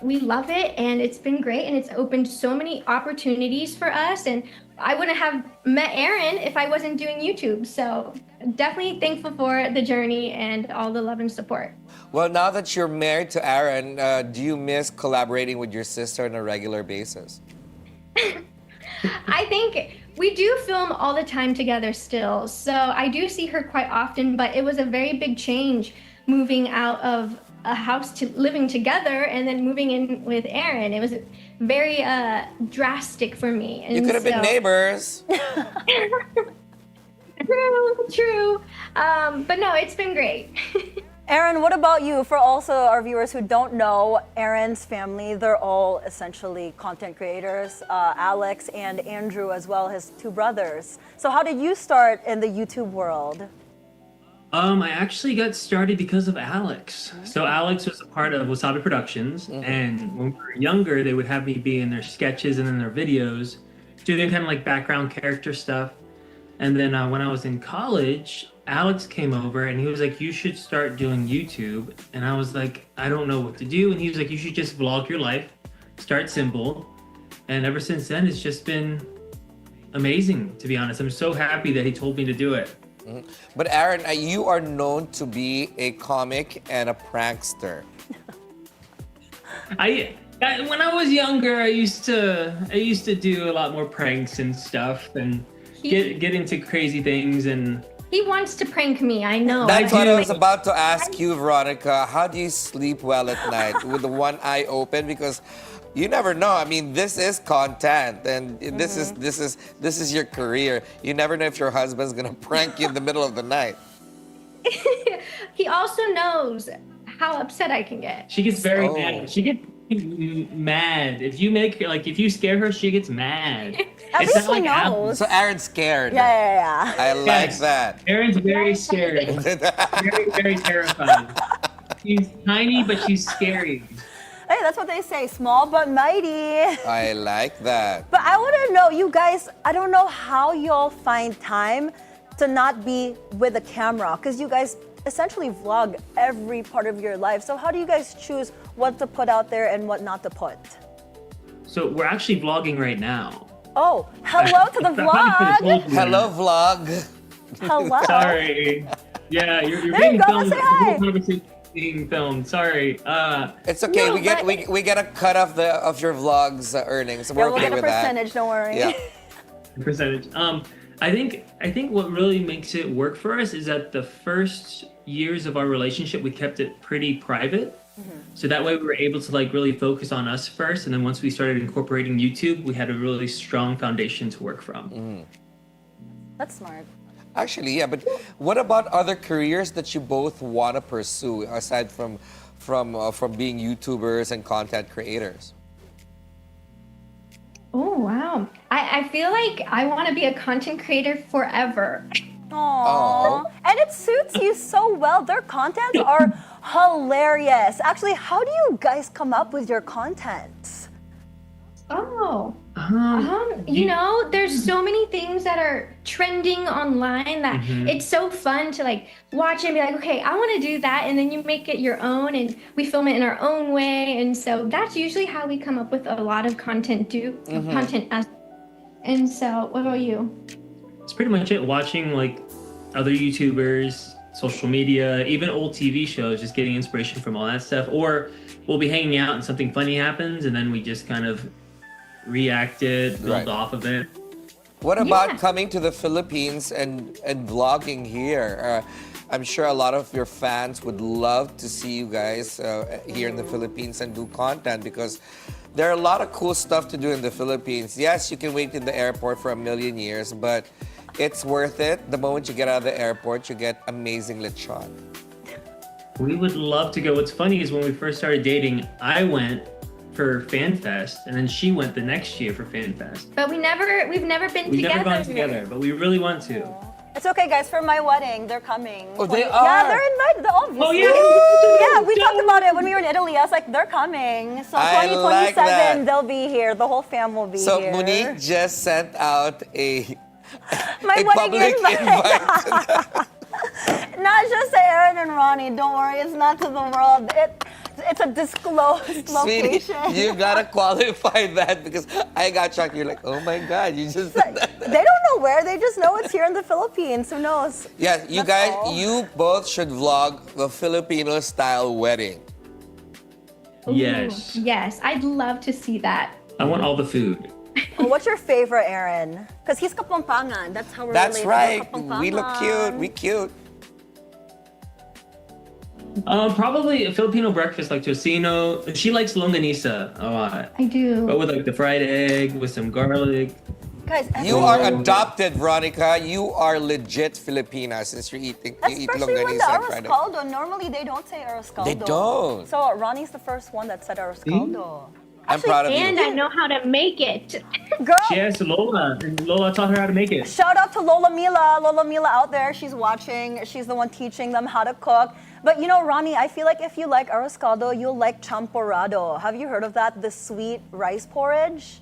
Speaker 13: we love it, and it's been great, and it's opened so many opportunities for us, and I wouldn't have met Aaron if I wasn't doing YouTube. So definitely thankful for the journey and all the love and support.
Speaker 2: Well, now that you're married to Aaron, do you miss collaborating with your sister on a regular basis?
Speaker 13: I think we do film all the time together still, so I do see her quite often, but it was a very big change moving out of a house to living together and then moving in with Aaron. It was very drastic for me. And
Speaker 2: You could have been
Speaker 13: so-
Speaker 2: neighbors.
Speaker 13: True. But no, it's been great.
Speaker 3: Aaron, what about you? For also our viewers who don't know, Aaron's family, they're all essentially content creators. Alex and Andrew as well, his two brothers. So how did you start in the YouTube world?
Speaker 12: I actually got started because of Alex. So Alex was a part of Wasabi Productions, and when we were younger, they would have me be in their sketches and in their videos, doing kind of like background character stuff. And then when I was in college, Alex came over and he was like, you should start doing YouTube. And I was like, I don't know what to do. And he was like, you should just vlog your life, start simple. And ever since then, it's just been amazing, to be honest. I'm so happy that he told me to do it.
Speaker 2: But Aaron, you are known to be a comic and a prankster.
Speaker 12: When I was younger, I used to do a lot more pranks and stuff and get into crazy things. And
Speaker 13: He wants to prank me, I know.
Speaker 2: That's what I was about to ask you, Veronica. How do you sleep well at night with the one eye open? Because you never know. I mean, this is content, and this is your career. You never know if your husband's gonna prank you in the middle of the night.
Speaker 13: He also knows how upset I can get.
Speaker 12: she gets very mad. She gets mad. If you scare her, she gets mad.
Speaker 3: At
Speaker 12: It's
Speaker 3: least
Speaker 12: not
Speaker 3: he
Speaker 12: like Apple.
Speaker 3: knows.
Speaker 2: So Aaron's scared.
Speaker 3: Yeah.
Speaker 2: I like
Speaker 12: Yes.
Speaker 2: that.
Speaker 12: Aaron's very scared. Very, very terrified. She's tiny, but she's scary.
Speaker 3: Hey, that's what they say, small but mighty.
Speaker 2: I like that.
Speaker 3: But I want to know, you guys, I don't know how y'all find time to not be with a camera, because you guys essentially vlog every part of your life. So how do you guys choose what to put out there and what not to put?
Speaker 12: So we're actually vlogging right now.
Speaker 3: Oh, hello to the vlog.
Speaker 2: Hello, vlog.
Speaker 3: Hello.
Speaker 12: Sorry. Yeah, you're
Speaker 3: There
Speaker 12: being
Speaker 3: you go,
Speaker 12: filmed.
Speaker 3: let's say hi.
Speaker 12: The whole conversation is being filmed. Sorry.
Speaker 2: It's okay.
Speaker 3: No,
Speaker 2: we get a cut of your vlog's earnings. So
Speaker 3: Yeah,
Speaker 2: we're
Speaker 3: we'll
Speaker 2: okay
Speaker 3: get a
Speaker 2: with that.
Speaker 3: percentage, don't worry.
Speaker 2: Yeah.
Speaker 12: Percentage. I think what really makes it work for us is that the first years of our relationship, we kept it pretty private. So that way we were able to like really focus on us first, and then once we started incorporating YouTube, we had a really strong foundation to work from.
Speaker 3: That's smart.
Speaker 2: Actually, yeah. But what about other careers that you both want to pursue aside from being YouTubers and content creators?
Speaker 13: Oh, wow. I feel like I want to be a content creator forever.
Speaker 3: Aww. And it suits you so well. Their contents are hilarious. Actually, how do you guys come up with your contents?
Speaker 13: Oh. You know, there's so many things that are trending online that it's so fun to like watch and be like, okay, I want to do that. And then you make it your own and we film it in our own way. And so that's usually how we come up with a lot of content And so what about you?
Speaker 12: It's pretty much it. Watching like other YouTubers, social media, even old TV shows, just getting inspiration from all that stuff. Or we'll be hanging out and something funny happens and then we just kind of react it, build off of it.
Speaker 2: What about coming to the Philippines and vlogging here? I'm sure a lot of your fans would love to see you guys here in the Philippines and do content because there are a lot of cool stuff to do in the Philippines. Yes, you can wait in the airport for a million years, but it's worth it. The moment you get out of the airport, you get amazing lechon.
Speaker 12: We would love to go. What's funny is when we first started dating, I went for FanFest, and then she went the next year for FanFest.
Speaker 13: But we've never been
Speaker 12: We've
Speaker 13: together.
Speaker 12: never gone together, but we really want to.
Speaker 3: It's okay, guys. For my wedding, they're coming.
Speaker 2: Oh, they
Speaker 3: Yeah,
Speaker 2: are?
Speaker 3: they're invited. Obviously.
Speaker 12: Oh, yeah.
Speaker 3: Yeah, we talked about it when we were in Italy. I was like, they're coming. So
Speaker 2: I like that.
Speaker 3: 2027, they'll be here. The whole fam will be
Speaker 2: So
Speaker 3: here.
Speaker 2: Monique just sent out a
Speaker 3: My
Speaker 2: a
Speaker 3: wedding
Speaker 2: public invite.
Speaker 3: Not just to Aaron and Ronnie. Don't worry, it's not to the world. It's a disclosed
Speaker 2: Sweetie,
Speaker 3: location.
Speaker 2: you gotta qualify that because I got shocked. You're like, oh my God, you just
Speaker 3: They don't know where. They just know it's here in the Philippines. Who knows?
Speaker 2: Yeah, you
Speaker 3: That's
Speaker 2: guys,
Speaker 3: all.
Speaker 2: you both should vlog the Filipino style wedding.
Speaker 12: Yes.
Speaker 13: Yes, I'd love to see that.
Speaker 12: I want all the food.
Speaker 3: Oh, what's your favorite, Aaron? Because he's Kapampangan. That's how we're
Speaker 2: That's
Speaker 3: related.
Speaker 2: right.
Speaker 3: We're
Speaker 2: We look cute.
Speaker 3: Kapampangan.
Speaker 2: We cute.
Speaker 12: Probably a Filipino breakfast like tocino. She likes longanisa a lot.
Speaker 13: I do.
Speaker 12: But with like the fried egg, with some garlic.
Speaker 3: Guys,
Speaker 2: You are adopted, Veronica. You are legit Filipina since you eat
Speaker 3: especially when the
Speaker 2: longganisa and fried egg.
Speaker 3: arroz normally they don't say arroz caldo.
Speaker 2: They don't.
Speaker 3: So Ronnie's the first one that said arroz caldo.
Speaker 2: I'm proud of
Speaker 13: And
Speaker 2: you.
Speaker 13: I know how to make it.
Speaker 3: Girl,
Speaker 12: She has Lola, and Lola taught her how to make it.
Speaker 3: shout out to Lola Mila out there. She's watching. She's the one teaching them how to cook. But you know, Ronnie, I feel like if you like arroz caldo, you'll like champorado. Have you heard of that? The sweet rice porridge?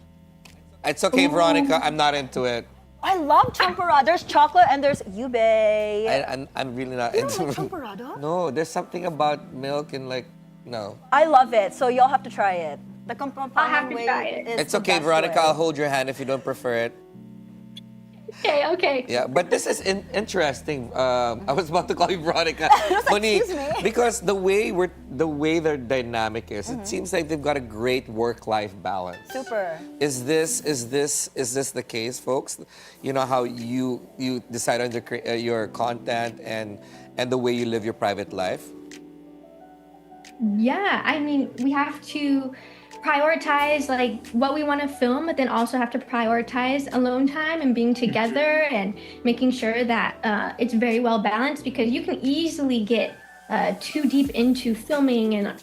Speaker 2: It's okay, Veronica. I'm not into it.
Speaker 3: I love champorado. There's chocolate and there's ube.
Speaker 2: I'm really not
Speaker 3: You
Speaker 2: into
Speaker 3: don't like
Speaker 2: it.
Speaker 3: champorado?
Speaker 2: No, there's something about milk and no.
Speaker 3: I love it, so y'all have to try it. The
Speaker 13: I'll have to
Speaker 3: way
Speaker 13: try it.
Speaker 3: is
Speaker 2: It's
Speaker 3: the
Speaker 2: okay,
Speaker 3: best
Speaker 2: Veronica.
Speaker 3: way.
Speaker 2: I'll hold your hand if you don't prefer it.
Speaker 13: Okay.
Speaker 2: Yeah, but this is interesting. I was about to call you Veronica, Monique,
Speaker 3: excuse me.
Speaker 2: because the way their dynamic is, it seems like they've got a great work-life balance.
Speaker 3: Super.
Speaker 2: Is this the case, folks? You know how you decide on your content and the way you live your private life.
Speaker 13: Yeah, I mean, we have to prioritize like what we want to film, but then also have to prioritize alone time and being together and making sure that it's very well balanced, because you can easily get too deep into filming and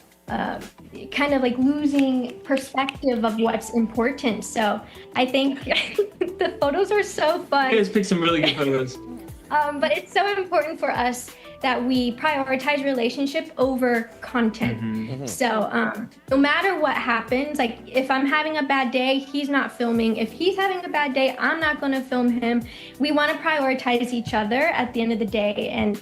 Speaker 13: kind of like losing perspective of what's important. So I think the photos are so fun.
Speaker 12: You guys picked some really good photos.
Speaker 13: But it's so important for us that we prioritize relationship over content. So no matter what happens, like if I'm having a bad day, he's not filming. If he's having a bad day, I'm not going to film him. We want to prioritize each other at the end of the day, and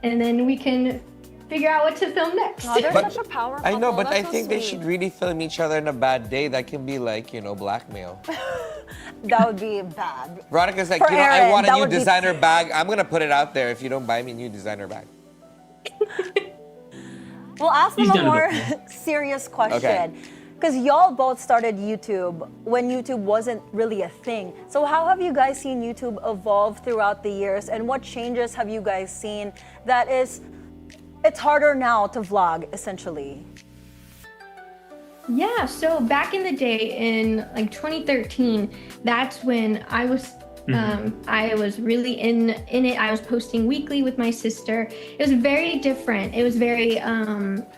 Speaker 13: then we can figure out what to film next.
Speaker 3: Oh, they're such a power
Speaker 2: I know,
Speaker 3: couple.
Speaker 2: but
Speaker 3: That's
Speaker 2: I
Speaker 3: so
Speaker 2: think they
Speaker 3: sweet.
Speaker 2: should really film each other on a bad day. That can be like, blackmail.
Speaker 3: That would be bad.
Speaker 2: Veronica's like,
Speaker 3: For
Speaker 2: I
Speaker 3: Aaron,
Speaker 2: want a
Speaker 3: that
Speaker 2: new
Speaker 3: would be-
Speaker 2: designer bag. I'm gonna put it out there if you don't buy me a new designer bag.
Speaker 3: We'll ask them
Speaker 12: He's
Speaker 3: a
Speaker 12: done it
Speaker 3: more
Speaker 12: before.
Speaker 3: serious question.
Speaker 2: Okay.
Speaker 3: Because y'all both started YouTube when YouTube wasn't really a thing. So how have you guys seen YouTube evolve throughout the years, and what changes have you guys seen that it's harder now to vlog, essentially?
Speaker 13: Yeah, so back in the day in like 2013, that's when I was really in it. I was posting weekly with my sister. It was very different. It was very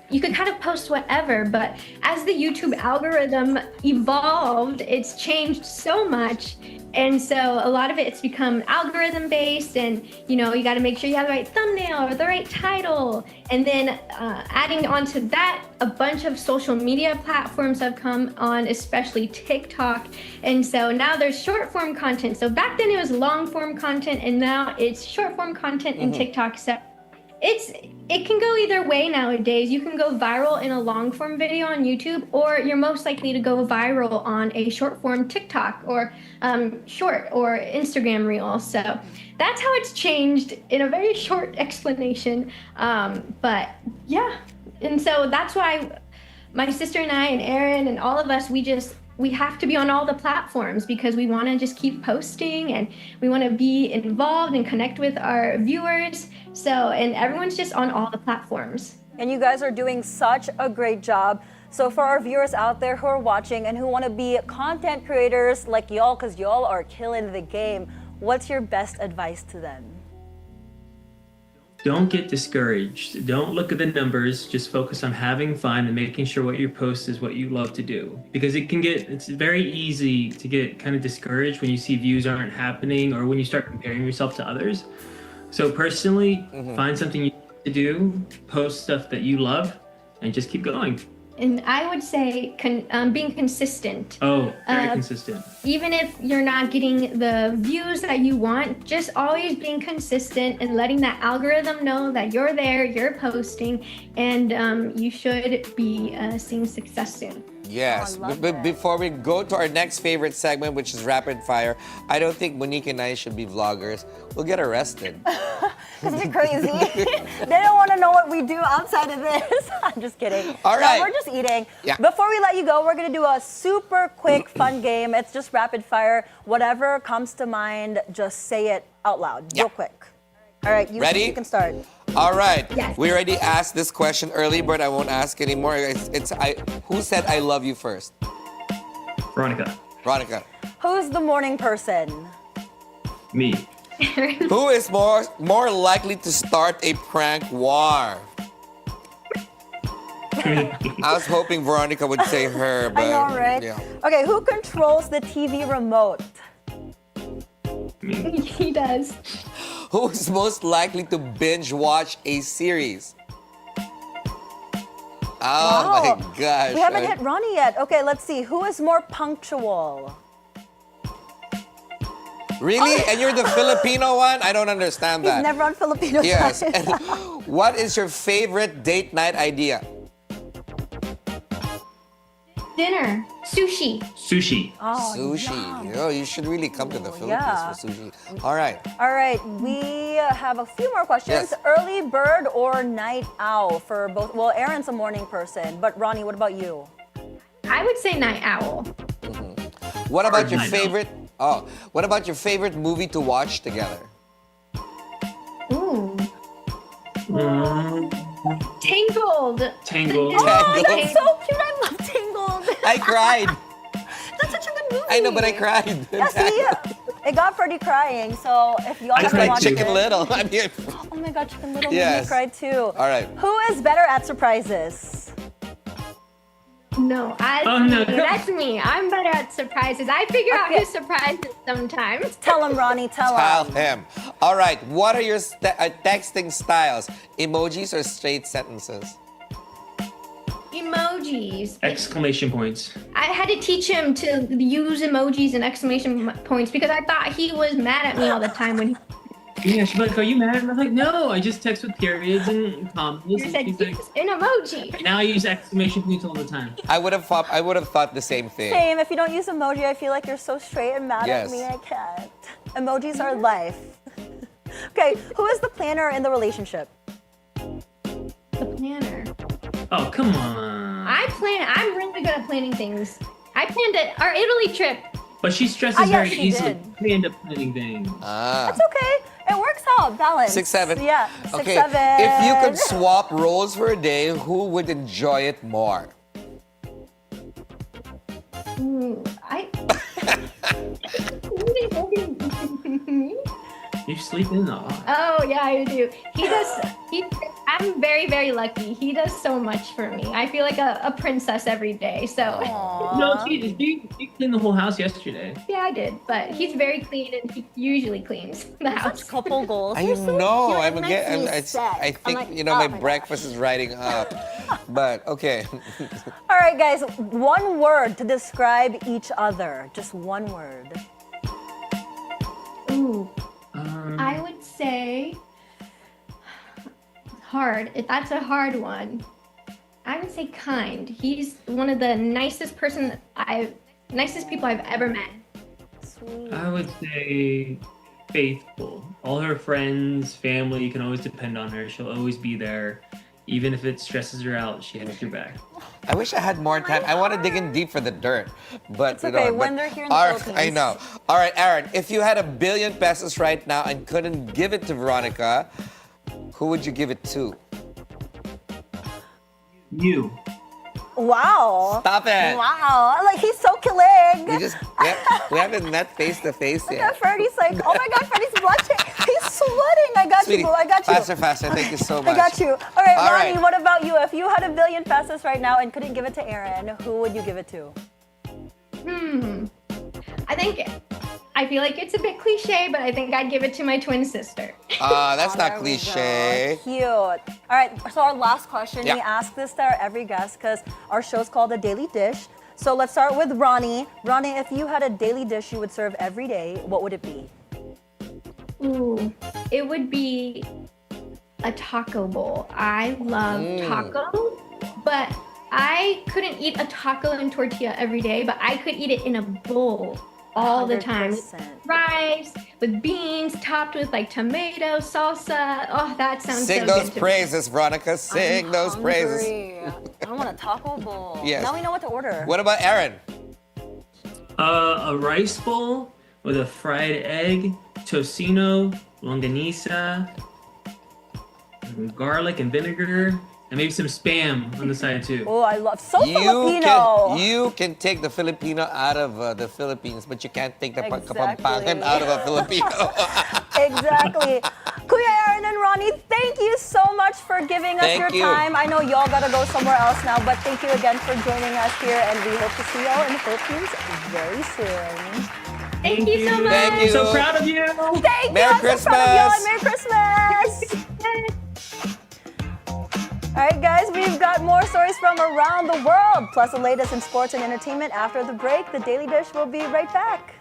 Speaker 13: you could kind of post whatever, but as the YouTube algorithm evolved, it's changed so much. And so a lot of it's become algorithm based, and you got to make sure you have the right thumbnail or the right title. And then adding onto that, a bunch of social media platforms have come on, especially TikTok. And so now there's short form content. So back then it was long form content, and now it's short form content in TikTok. So it can go either way nowadays. You can go viral in a long form video on YouTube, or you're most likely to go viral on a short form TikTok or short or Instagram reel. So that's how it's changed in a very short explanation. But yeah, and so that's why my sister and I and Aaron and all of us, we have to be on all the platforms, because we want to just keep posting and we want to be involved and connect with our viewers. So, and everyone's just on all the platforms.
Speaker 3: And you guys are doing such a great job. So for our viewers out there who are watching and who want to be content creators like y'all, because y'all are killing the game, what's your best advice to them?
Speaker 12: Don't get discouraged. Don't look at the numbers. Just focus on having fun and making sure what you post is what you love to do. Because it's very easy to get kind of discouraged when you see views aren't happening, or when you start comparing yourself to others. So personally, find something you like to do, post stuff that you love, and just keep going.
Speaker 13: And I would say being consistent.
Speaker 12: Oh, very consistent.
Speaker 13: Even if you're not getting the views that you want, just always being consistent and letting that algorithm know that you're there, you're posting, and you should be seeing success soon.
Speaker 2: Yes.
Speaker 3: Oh, I love
Speaker 2: But
Speaker 3: that.
Speaker 2: before we go to our next favorite segment, which is rapid fire, I don't think Monique and I should be vloggers. We'll get arrested.
Speaker 3: Isn't it crazy? They don't want to know what we do outside of this. I'm just kidding.
Speaker 2: All right.
Speaker 3: No, we're just eating.
Speaker 2: Yeah.
Speaker 3: Before we let you go, we're going to do a super quick fun game. It's just rapid fire. Whatever comes to mind, just say it out loud, real quick. All right,
Speaker 2: Ready?
Speaker 3: You can start.
Speaker 2: All right.
Speaker 13: Yes.
Speaker 2: We already asked this question early, but I won't ask anymore. Who said I love you first?
Speaker 12: Veronica.
Speaker 2: Veronica.
Speaker 3: Who's the morning person?
Speaker 12: Me.
Speaker 2: Who is more likely to start a prank war? I was hoping Veronica would say her, but
Speaker 3: I know, right?
Speaker 2: yeah.
Speaker 3: Okay, who controls the TV remote?
Speaker 13: He does.
Speaker 2: Who is most likely to binge watch a series? Oh
Speaker 3: Wow.
Speaker 2: my gosh.
Speaker 3: We haven't hit Ronnie yet. Okay, let's see. Who is more punctual?
Speaker 2: Really? And you're the Filipino one? I don't understand
Speaker 3: He's
Speaker 2: that.
Speaker 3: never on Filipino
Speaker 2: Yes.
Speaker 3: time.
Speaker 2: And what is your favorite date night idea?
Speaker 13: Dinner. Sushi.
Speaker 12: Sushi.
Speaker 3: Oh,
Speaker 2: Sushi.
Speaker 3: yum.
Speaker 2: Oh, you should really come to the Philippines
Speaker 3: yeah.
Speaker 2: for sushi. All right.
Speaker 3: All right, we have a few more questions.
Speaker 2: Yes.
Speaker 3: Early bird or night owl for both? Well, Aaron's a morning person, but Ronnie, what about you?
Speaker 13: I would say night owl.
Speaker 2: What about your
Speaker 12: Night owl.
Speaker 2: favorite? Oh, what about your favorite movie to watch together?
Speaker 13: Ooh.
Speaker 12: Mm,
Speaker 13: Tangled.
Speaker 12: Tangled.
Speaker 3: Oh,
Speaker 2: Tangled.
Speaker 3: that's so cute. I love Tangled.
Speaker 2: I cried.
Speaker 3: That's such a good movie.
Speaker 2: I know, but I cried.
Speaker 3: Yeah, see, it got Ferdi crying. So if you all
Speaker 12: I
Speaker 3: have to
Speaker 12: cried
Speaker 3: watch
Speaker 12: too.
Speaker 2: Chicken
Speaker 3: it.
Speaker 2: Little. I'm here.
Speaker 3: Oh my God, Chicken Little made me
Speaker 2: Yes.
Speaker 3: cry too.
Speaker 2: All right.
Speaker 3: Who is better at surprises?
Speaker 13: No,
Speaker 12: Oh, no.
Speaker 13: that's me. I'm better at surprises. I figure out
Speaker 3: Okay.
Speaker 13: who surprises sometimes.
Speaker 3: Tell him, Ronnie. Tell
Speaker 2: Tell
Speaker 3: him.
Speaker 2: him. All right. What are your texting styles? Emojis or straight sentences?
Speaker 13: Emojis.
Speaker 12: Exclamation points.
Speaker 13: I had to teach him to use emojis and exclamation points because I thought he was mad at me all the time when
Speaker 12: Yeah, she's like, are you mad? And I'm like, no, I just text with periods and commas.
Speaker 13: he
Speaker 12: And
Speaker 13: said
Speaker 12: she's like,
Speaker 13: use an emoji.
Speaker 12: now I use exclamation points all the time.
Speaker 2: I would have thought the same thing.
Speaker 3: Same. If you don't use emoji, I feel like you're so straight and mad
Speaker 2: Yes.
Speaker 3: at me. I can't. Emojis are life. Okay, who is the planner in the relationship?
Speaker 13: The planner.
Speaker 12: Oh, come on.
Speaker 13: I'm really good at planning things. I planned our Italy trip.
Speaker 12: But she stresses
Speaker 3: yeah,
Speaker 12: very
Speaker 3: she
Speaker 12: easily.
Speaker 3: did.
Speaker 12: We end up planning things.
Speaker 2: Ah.
Speaker 3: It's okay. It works out. Balance.
Speaker 2: 6, 7.
Speaker 3: Yeah. 6,
Speaker 2: Okay.
Speaker 3: 7.
Speaker 2: If you could swap roles for a day, who would enjoy it more?
Speaker 13: Ooh,
Speaker 12: You sleep in a lot.
Speaker 13: Oh yeah, I do. I'm very, very lucky. He does so much for me. I feel like a princess every day. So
Speaker 12: No, she cleaned the whole house yesterday.
Speaker 13: yeah, I did. But he's very clean and he usually cleans the house.
Speaker 3: couple goals.
Speaker 2: I
Speaker 3: You're so
Speaker 2: know.
Speaker 3: cute.
Speaker 2: I'm
Speaker 3: It
Speaker 2: again.
Speaker 3: makes me sad.
Speaker 2: I think
Speaker 3: I'm like,
Speaker 2: my
Speaker 3: oh my
Speaker 2: breakfast is riding up. But okay.
Speaker 3: All right, guys. One word to describe each other. Just one word.
Speaker 13: Ooh, I would say hard. If that's a hard one, I would say kind. He's one of the nicest people I've ever met.
Speaker 3: Sweet.
Speaker 12: I would say faithful. All her friends, family, you can always depend on her. She'll always be there. Even if it stresses her out, she has your back.
Speaker 2: I wish I had more time. I want to dig in deep for the dirt, but
Speaker 3: It's okay, when they're here in the Philippines.
Speaker 2: I know. All right, Aaron. If you had $1 billion pesos right now and couldn't give it to Veronica, who would you give it to?
Speaker 12: You.
Speaker 3: Wow.
Speaker 2: Stop it.
Speaker 3: Wow. Like, he's so killing.
Speaker 2: We haven't met face to face
Speaker 3: Look
Speaker 2: yet.
Speaker 3: at Ferdi's like, oh my God, Ferdi's blushing. He's sweating. I got
Speaker 2: Sweetie,
Speaker 3: you, boo. I got you.
Speaker 2: faster. Thank you so much.
Speaker 3: I got you. All right,
Speaker 2: All
Speaker 3: Ronnie,
Speaker 2: right.
Speaker 3: what about you? If you had $1 billion pesos right now and couldn't give it to Aaron, who would you give it to?
Speaker 13: I feel like it's a bit cliche, but I think I'd give it to my twin sister.
Speaker 2: That's not
Speaker 3: There we
Speaker 2: cliche.
Speaker 3: go. Cute. All right, so our last question,
Speaker 2: Yeah.
Speaker 3: we ask this to every guest because our show's called The Daily Dish. So let's start with Ronnie. Ronnie, if you had a daily dish you would serve every day, what would it be?
Speaker 13: Ooh, it would be a taco bowl. I love taco, but I couldn't eat a taco and tortilla every day, but I could eat it in a bowl all the time.
Speaker 3: 100%.
Speaker 13: Rice with beans topped with like tomato, salsa. Oh, that sounds
Speaker 2: Sing
Speaker 13: so
Speaker 2: those
Speaker 13: good to me.
Speaker 2: praises, Veronica. Sing those praises.
Speaker 3: I want a taco bowl.
Speaker 2: Yes.
Speaker 3: Now we know what to order.
Speaker 2: What about Aaron?
Speaker 12: A rice bowl with a fried egg, tocino, longanisa, garlic and vinegar, And maybe some spam on the side too.
Speaker 1: Oh, I love Filipino.
Speaker 2: You can take the Filipino out of the Philippines, but you can't take the Kapampangan out of a Filipino.
Speaker 1: Exactly. Kuya Aaron and Ronnie, thank you so much for giving us your time. I know y'all gotta go somewhere else now, but thank you again for joining us here, and we hope to see y'all in the Philippines very soon.
Speaker 13: Thank you so much.
Speaker 2: Thank you.
Speaker 12: I'm so proud of you.
Speaker 1: Thank
Speaker 2: Merry
Speaker 1: you. I'm so proud of y'all, and
Speaker 2: Christmas.
Speaker 1: Merry Christmas. All right, guys, we've got more stories from around the world, plus the latest in sports and entertainment after the break. The Daily Dish will be right back.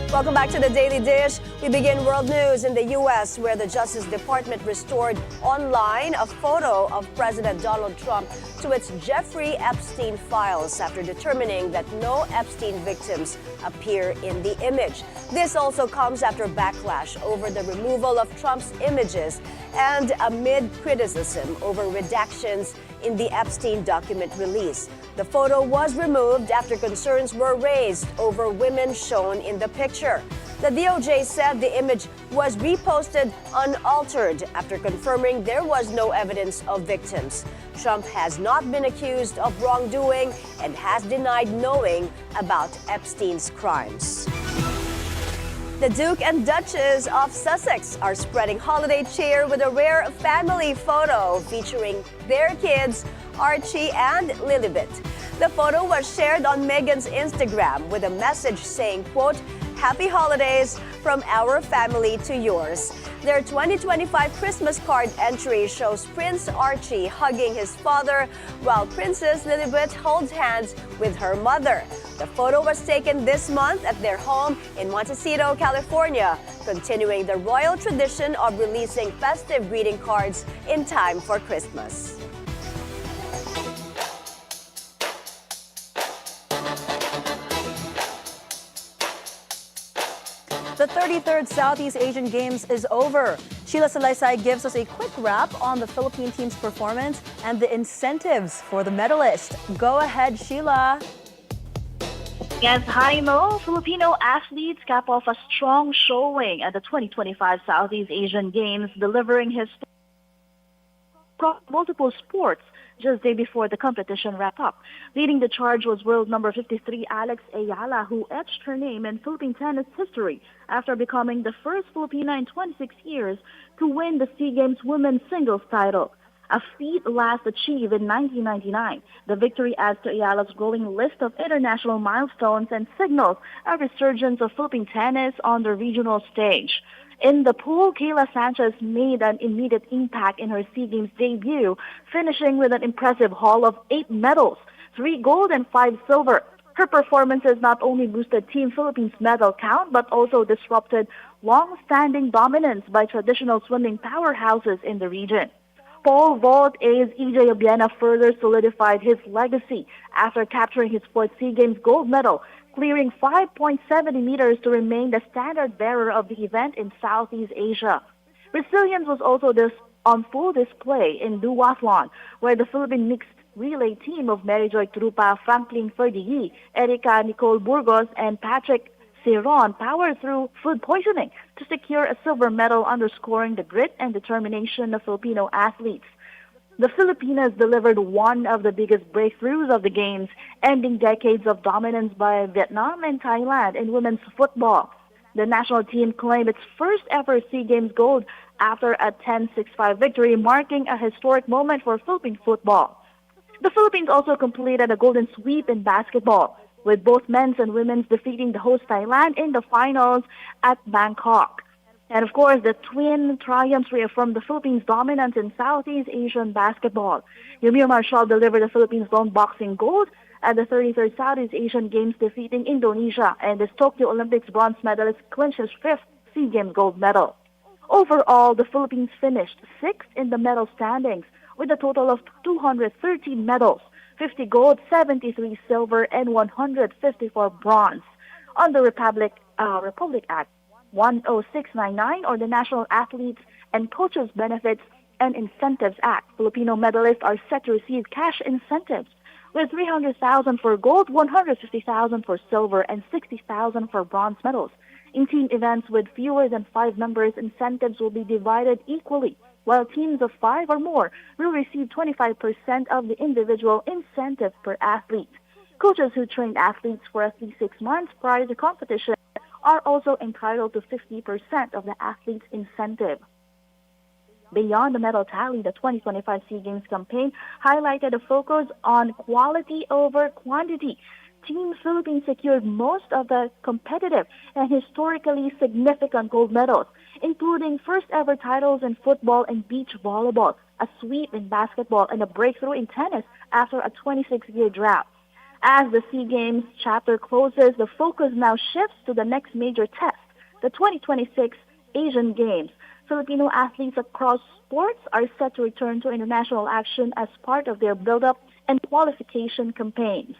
Speaker 1: Welcome back to the Daily Dish. We begin world news in the U.S., where the Justice Department restored online a photo of President Donald Trump to its Jeffrey Epstein files after determining that no Epstein victims appear in the image. This also comes after backlash over the removal of Trump's images and amid criticism over redactions in the Epstein document release. The photo was removed after concerns were raised over women shown in the picture. The DOJ said the image was reposted unaltered after confirming there was no evidence of victims. Trump has not been accused of wrongdoing and has denied knowing about Epstein's crimes. The Duke and Duchess of Sussex are spreading holiday cheer with a rare family photo featuring their kids, Archie and Lilibet. The photo was shared on Meghan's Instagram with a message saying, quote, "Happy holidays from our family to yours." Their 2025 Christmas card entry shows Prince Archie hugging his father while Princess Lilibet holds hands with her mother. The photo was taken this month at their home in Montecito, California, continuing the royal tradition of releasing festive greeting cards in time for Christmas. The 33rd Southeast Asian Games is over. Sheila Salaysay gives us a quick wrap on the Philippine team's performance and the incentives for the medalists. Go ahead, Sheila.
Speaker 14: Yes, hi Mo. Filipino athletes cap off a strong showing at the 2025 Southeast Asian Games, delivering his multiple sports just day before the competition wrapped up. Leading the charge was world number 53 Alex Ayala, who etched her name in Philippine tennis history after becoming the first Filipina in 26 years to win the SEA Games women's singles title, a feat last achieved in 1999. The victory adds to Ayala's growing list of international milestones and signals a resurgence of Philippine tennis on the regional stage. In the pool, Kayla Sanchez made an immediate impact in her SEA Games debut, finishing with an impressive haul of 8 medals, 3 gold and 5 silver. Her performances not only boosted Team Philippines' medal count, but also disrupted long-standing dominance by traditional swimming powerhouses in the region. Pole vault ace EJ Obiena further solidified his legacy after capturing his 4th SEA Games gold medal, clearing 5.70 meters to remain the standard bearer of the event in Southeast Asia. Resilience was also on full display in duathlon, where the Philippine mixed relay team of Maryjoy Trupa, Franklin Ferdi, Erica Nicole Burgos, and Patrick Ceron powered through food poisoning to secure a silver medal, underscoring the grit and determination of Filipino athletes. The Filipinas delivered one of the biggest breakthroughs of the Games, ending decades of dominance by Vietnam and Thailand in women's football. The national team claimed its first ever SEA Games gold after a 10-6-5 victory, marking a historic moment for Philippine football. The Philippines also completed a golden sweep in basketball, with both men's and women's defeating the host Thailand in the finals at Bangkok. And of course, the twin triumphs reaffirmed the Philippines' dominance in Southeast Asian basketball. Yamir Marshall delivered the Philippines' lone boxing gold at the 33rd Southeast Asian Games, defeating Indonesia, and this Tokyo Olympics bronze medalist clinches 5th SEA Games gold medal. Overall, the Philippines finished 6th in the medal standings with a total of 213 medals, 50 gold, 73 silver, and 154 bronze. On the Republic Act 10699, or the National Athletes and Coaches Benefits and Incentives Act, Filipino medalists are set to receive cash incentives with 300,000 for gold, 150,000 for silver, and 60,000 for bronze medals. In team events with fewer than 5 members, incentives will be divided equally, while teams of 5 or more will receive 25% of the individual incentive per athlete. Coaches who train athletes for at least 6 months prior to competition are also entitled to 50% of the athlete's incentive. Beyond the medal tally, the 2025 SEA Games campaign highlighted a focus on quality over quantity. Team Philippines secured most of the competitive and historically significant gold medals, including first-ever titles in football and beach volleyball, a sweep in basketball, and a breakthrough in tennis after a 26-year drought. As the SEA Games chapter closes, the focus now shifts to the next major test, the 2026 Asian Games. Filipino athletes across sports are set to return to international action as part of their build-up and qualification campaigns.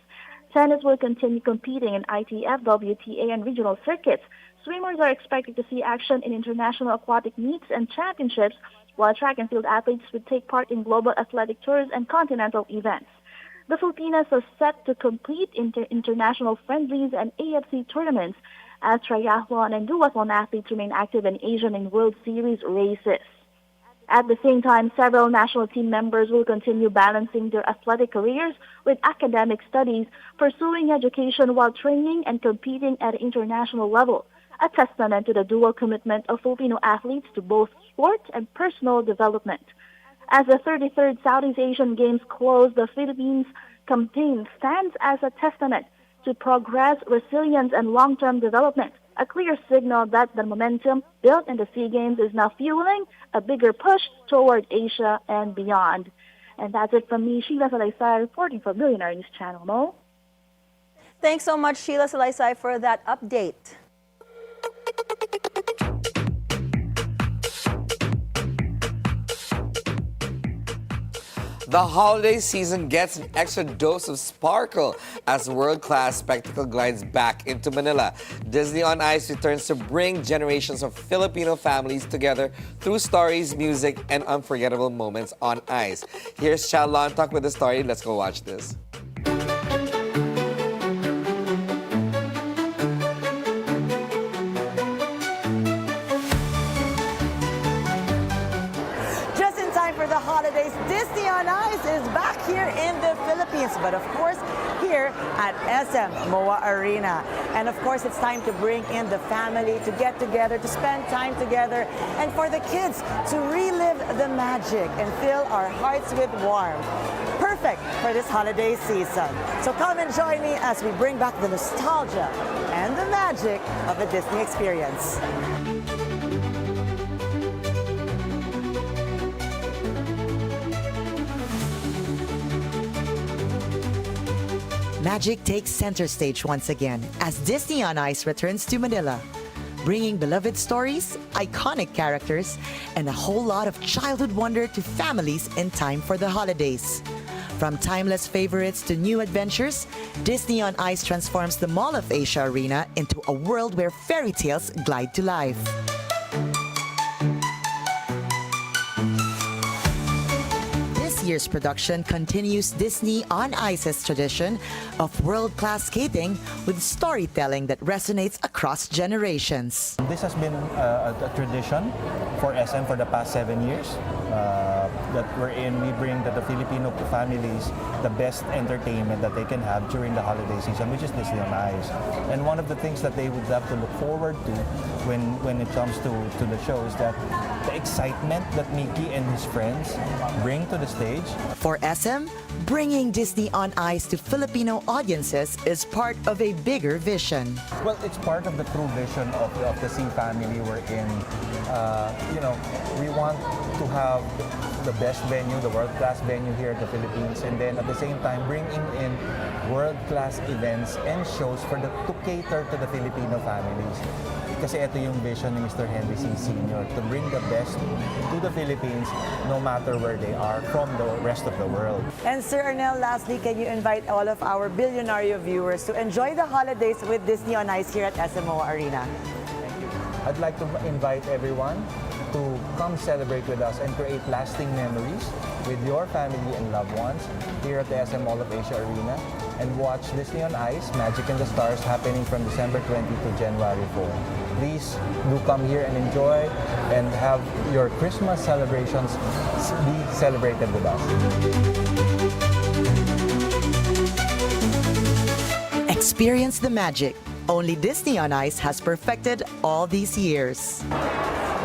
Speaker 14: Tennis will continue competing in ITF, WTA, and regional circuits. Swimmers are expected to see action in international aquatic meets and championships, while track and field athletes will take part in global athletic tours and continental events. The Filipinas are set to compete in international friendlies and AFC tournaments as triathlon and duathlon athletes remain active in Asian and World Series races. At the same time, several national team members will continue balancing their athletic careers with academic studies, pursuing education while training and competing at an international level, a testament to the dual commitment of Filipino athletes to both sport and personal development. As the 33rd Southeast Asian Games close, the Philippines campaign stands as a testament to progress, resilience, and long-term development, a clear signal that the momentum built in the SEA Games is now fueling a bigger push toward Asia and beyond. And that's it from me, Sheila Salaysay, reporting for Bilyonaryo News Channel. Mo?
Speaker 3: Thanks so much, Sheila Salaysay, for that update.
Speaker 2: The holiday season gets an extra dose of sparkle as world-class spectacle glides back into Manila. Disney on Ice returns to bring generations of Filipino families together through stories, music, and unforgettable moments on ice. Here's Chal Lontoc with the story. Let's go watch this.
Speaker 15: For the holidays, Disney on Ice is back here in the Philippines, but of course here at SM MOA Arena. And of course it's time to bring in the family to get together, to spend time together, and for the kids to relive the magic and fill our hearts with warmth. Perfect for this holiday season. So come and join me as we bring back the nostalgia and the magic of a Disney experience.
Speaker 16: Magic takes center stage once again as Disney on Ice returns to Manila, bringing beloved stories, iconic characters, and a whole lot of childhood wonder to families in time for the holidays. From timeless favorites to new adventures, Disney on Ice transforms the Mall of Asia Arena into a world where fairy tales glide to life. This year's production continues Disney on Ice's tradition of world-class skating with storytelling that resonates across generations.
Speaker 17: This has been a tradition for SM for the past 7 years. That we're in, we bring to the Filipino families the best entertainment that they can have during the holiday season, which is Disney on Ice. And one of the things that they would have to look forward to when it comes to the show is that the excitement that Mickey and his friends bring to the stage stage.
Speaker 16: For SM, bringing Disney on Ice to Filipino audiences is part of a bigger vision.
Speaker 17: Well, it's part of the true vision of the Sea family we're in. We want to have the best venue, the world-class venue here in the Philippines, and then at the same time bringing in world-class events and shows to cater to the Filipino families. Kasi ito yung vision ni Mr. Henry C. Sr. to bring the best to the Philippines no matter where they are from the rest of the world.
Speaker 15: And Sir Arnel, lastly, can you invite all of our Bilyonaryo viewers to enjoy the holidays with Disney on Ice here at SMO Arena?
Speaker 17: Thank you. I'd like to invite everyone to come celebrate with us and create lasting memories with your family and loved ones here at the SM Mall of Asia Arena, and watch Disney on Ice, Magic in the Stars, happening from December 20 to January 4. Please do come here and enjoy and have your Christmas celebrations be celebrated with us.
Speaker 16: Experience the magic only Disney on Ice has perfected all these years.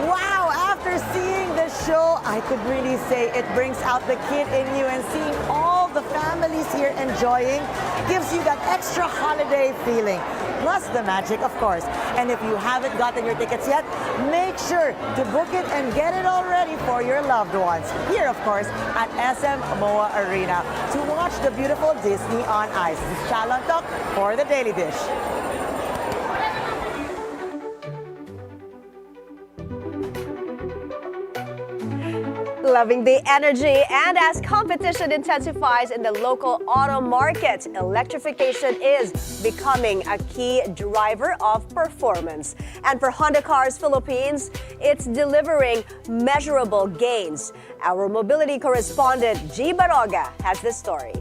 Speaker 15: Wow, after seeing the show, I could really say it brings out the kid in you, and seeing all the families here enjoying gives you that extra holiday feeling. Plus the magic, of course. And if you haven't gotten your tickets yet, make sure to book it and get it all ready for your loved ones. Here, of course, at SM MOA Arena to watch the beautiful Disney on Ice. This is Chal Lontoc for the Daily Dish.
Speaker 1: Loving the energy, and as competition intensifies in the local auto market, electrification is becoming a key driver of performance. And for Honda Cars Philippines, it's delivering measurable gains. Our mobility correspondent G. Baroga has this story.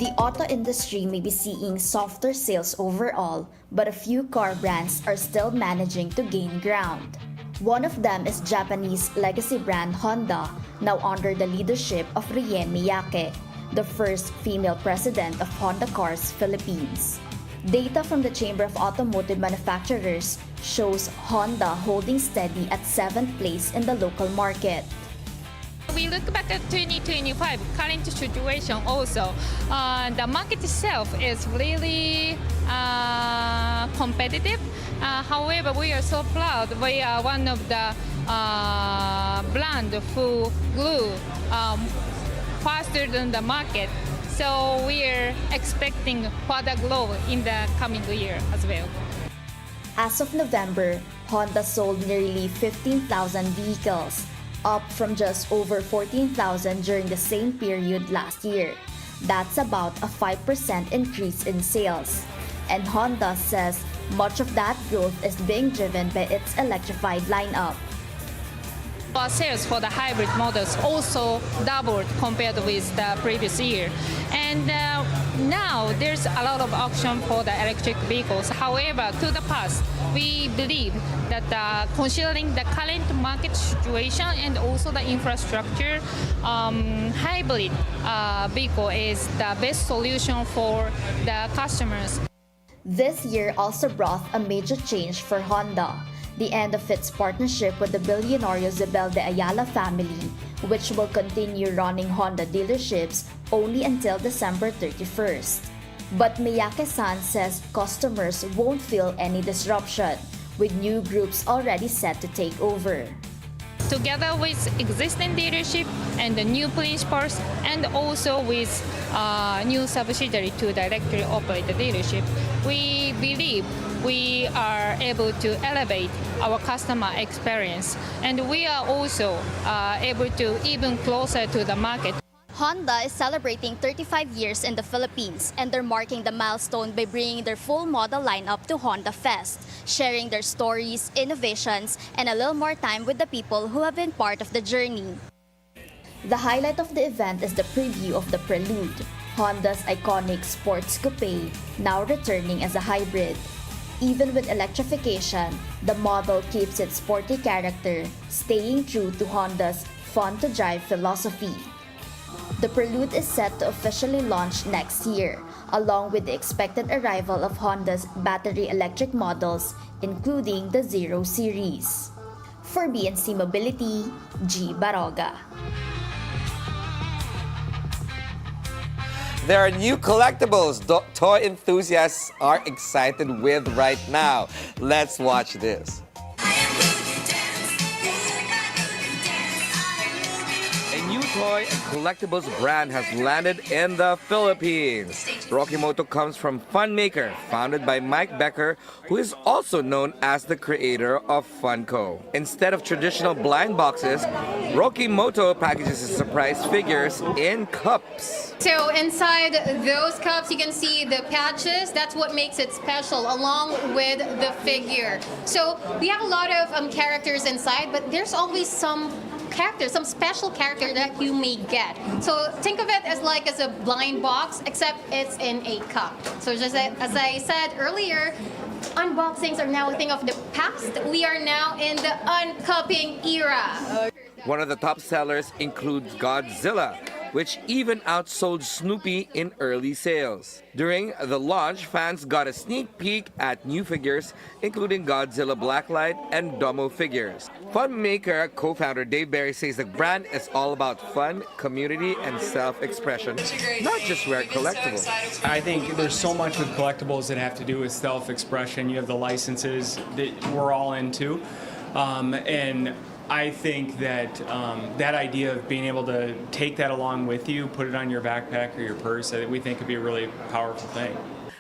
Speaker 18: The auto industry may be seeing softer sales overall, but a few car brands are still managing to gain ground. One of them is Japanese legacy brand Honda, now under the leadership of Rie Miyake, the first female president of Honda Cars Philippines. Data from the Chamber of Automotive Manufacturers shows Honda holding steady at 7th place in the local market.
Speaker 19: We look back at 2025 current situation also. The market itself is really competitive. However, we are so proud. We are one of the brand who grew faster than the market. So we are expecting further growth in the coming year as well.
Speaker 18: As of November, Honda sold nearly 15,000 vehicles, up from just over 14,000 during the same period last year. That's about a 5% increase in sales. And Honda says much of that growth is being driven by its electrified lineup.
Speaker 19: Our sales for the hybrid models also doubled compared with the previous year. And now there's a lot of option for the electric vehicles. However, to the past, we believe that considering the current market situation and also the infrastructure, hybrid vehicle is the best solution for the customers.
Speaker 18: This year also brought a major change for Honda, the end of its partnership with the Bilyonaryo de Ayala family, which will continue running Honda dealerships only until December 31st. But Miyake-san says customers won't feel any disruption, with new groups already set to take over.
Speaker 19: Together with existing dealership and the new principals, and also with new subsidiary to directly operate the dealership, we believe we are able to elevate our customer experience, and we are also able to even closer to the market.
Speaker 18: Honda is celebrating 35 years in the Philippines, and they're marking the milestone by bringing their full model lineup to Honda Fest, sharing their stories, innovations, and a little more time with the people who have been part of the journey. The highlight of the event is the preview of the Prelude, Honda's iconic sports coupe, now returning as a hybrid. Even with electrification, the model keeps its sporty character, staying true to Honda's fun-to-drive philosophy. The Prelude is set to officially launch next year, along with the expected arrival of Honda's battery electric models, including the Zero Series. For BNC Mobility, G. Baroga.
Speaker 2: there are new collectibles toy enthusiasts are excited with right now. Let's watch this. A new toy and collectibles brand has landed in the Philippines. Rokimoto comes from Funmaker, founded by Mike Becker, who is also known as the creator of Funko. Instead of traditional blind boxes, Rokimoto packages his surprise figures in cups.
Speaker 20: So inside those cups, you can see the patches. That's what makes it special, along with the figure. So we have a lot of characters inside, but there's always some special character that you may get. So think of it as a blind box, except it's in a cup. So just as I said earlier, unboxings are now a thing of the past. We are now in the uncupping era.
Speaker 2: One of the top sellers includes Godzilla, which even outsold Snoopy in early sales. During the launch, fans got a sneak peek at new figures, including Godzilla Blacklight and Domo figures. Funmaker co-founder Dave Berry says the brand is all about fun, community, and self-expression, not just rare collectibles.
Speaker 21: I think there's so much with collectibles that have to do with self-expression. You have the licenses that we're all into, and I think that that idea of being able to take that along with you, put it on your backpack or your purse, we think could be a really powerful thing.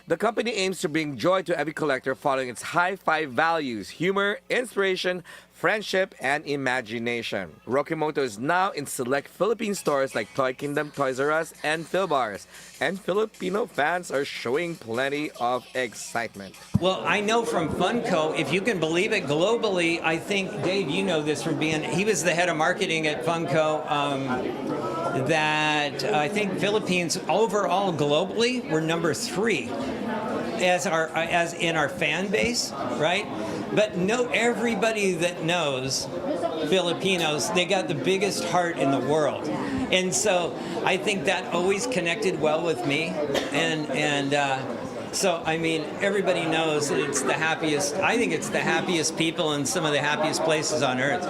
Speaker 2: The company aims to bring joy to every collector following its high five values: humor, inspiration, friendship, and imagination. Rokimoto is now in select Philippine stores like Toy Kingdom, Toys R Us, and Philbars. And Filipino fans are showing plenty of excitement.
Speaker 22: Well, I know from Funko, if you can believe it, globally, I think, Dave, you know this from he was the head of marketing at Funko, that I think Philippines overall globally were number 3 as in our fan base, right? But everybody that knows Filipinos, they got the biggest heart in the world. And so I think that always connected well with me. And so, I mean, everybody knows that it's the happiest, I think it's the happiest people in some of the happiest places on earth.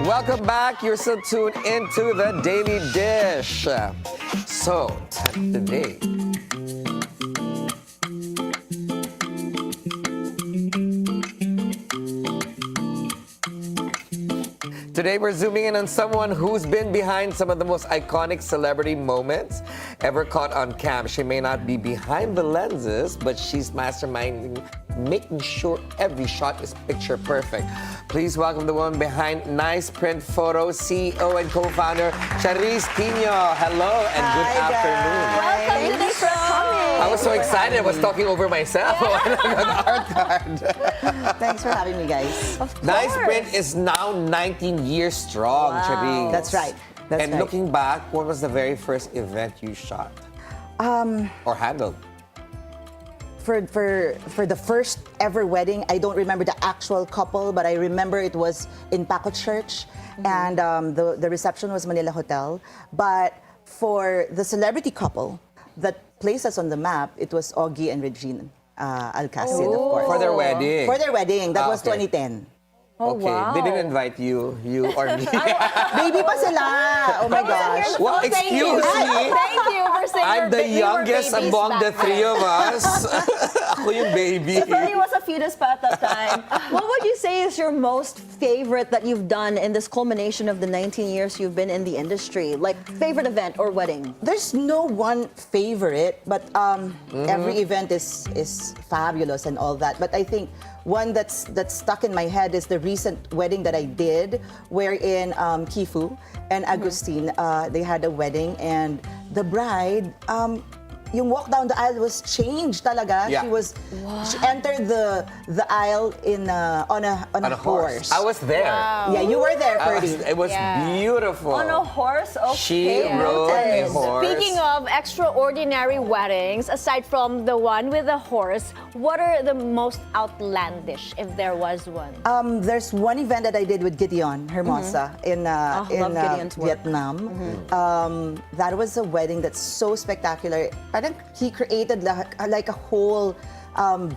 Speaker 2: Welcome back. You're still tuned into the Daily Dish. So, today, Today, we're zooming in on someone who's been behind some of the most iconic celebrity moments ever caught on cam. She may not be behind the lenses, but she's masterminding, making sure every shot is picture perfect. Please welcome the woman behind Nice Print Photos, CEO and co-founder, Charisse Tinio. Hello and good afternoon.
Speaker 3: Welcome to the show.
Speaker 2: I was so excited. I was talking over myself when I got art card.
Speaker 23: Thanks for having me, guys.
Speaker 3: Of course.
Speaker 2: Nice Print is now 19 years strong, Charisse.
Speaker 23: That's right.
Speaker 2: And looking back, what was the very first event you shot or handled?
Speaker 23: For the first ever wedding, I don't remember the actual couple, but I remember it was in Paco Church, and the reception was Manila Hotel. But for the celebrity couple that placed us on the map, it was Augie and Regine Alcacid, of course.
Speaker 2: For their wedding?
Speaker 23: For their wedding. That was
Speaker 2: okay.
Speaker 23: 2010.
Speaker 3: Oh,
Speaker 2: Okay,
Speaker 3: wow.
Speaker 2: they didn't invite you or me.
Speaker 23: Baby pa sila! Oh my gosh.
Speaker 2: Well, excuse me.
Speaker 3: Thank you for saying
Speaker 2: I'm the
Speaker 3: we were
Speaker 2: youngest
Speaker 3: babies
Speaker 2: among the
Speaker 3: back
Speaker 2: three
Speaker 3: then.
Speaker 2: of us. Ako yung baby.
Speaker 3: Ferdi was a fetus pa at that time. What would you say is your most favorite that you've done in this culmination of the 19 years you've been in the industry? Like, favorite event or wedding?
Speaker 23: There's no one favorite, but every event is fabulous and all that. But I think one that's stuck in my head is the recent wedding that I did, wherein Kifu and Agustin, they had a wedding, and the bride yung walk down the aisle was changed talaga.
Speaker 2: Yeah.
Speaker 23: She entered the aisle on a horse.
Speaker 2: I was there.
Speaker 1: Wow.
Speaker 23: Yeah, you were there, Ferdi.
Speaker 2: It was beautiful.
Speaker 3: On a horse? Okay.
Speaker 2: She rode a horse.
Speaker 1: Speaking of extraordinary weddings, aside from the one with the horse, what are the most outlandish, if there was one?
Speaker 23: There's one event that I did with Gideon Hermosa in
Speaker 3: love Gideon's work.
Speaker 23: Vietnam. That was a wedding that's so spectacular. I think he created like a whole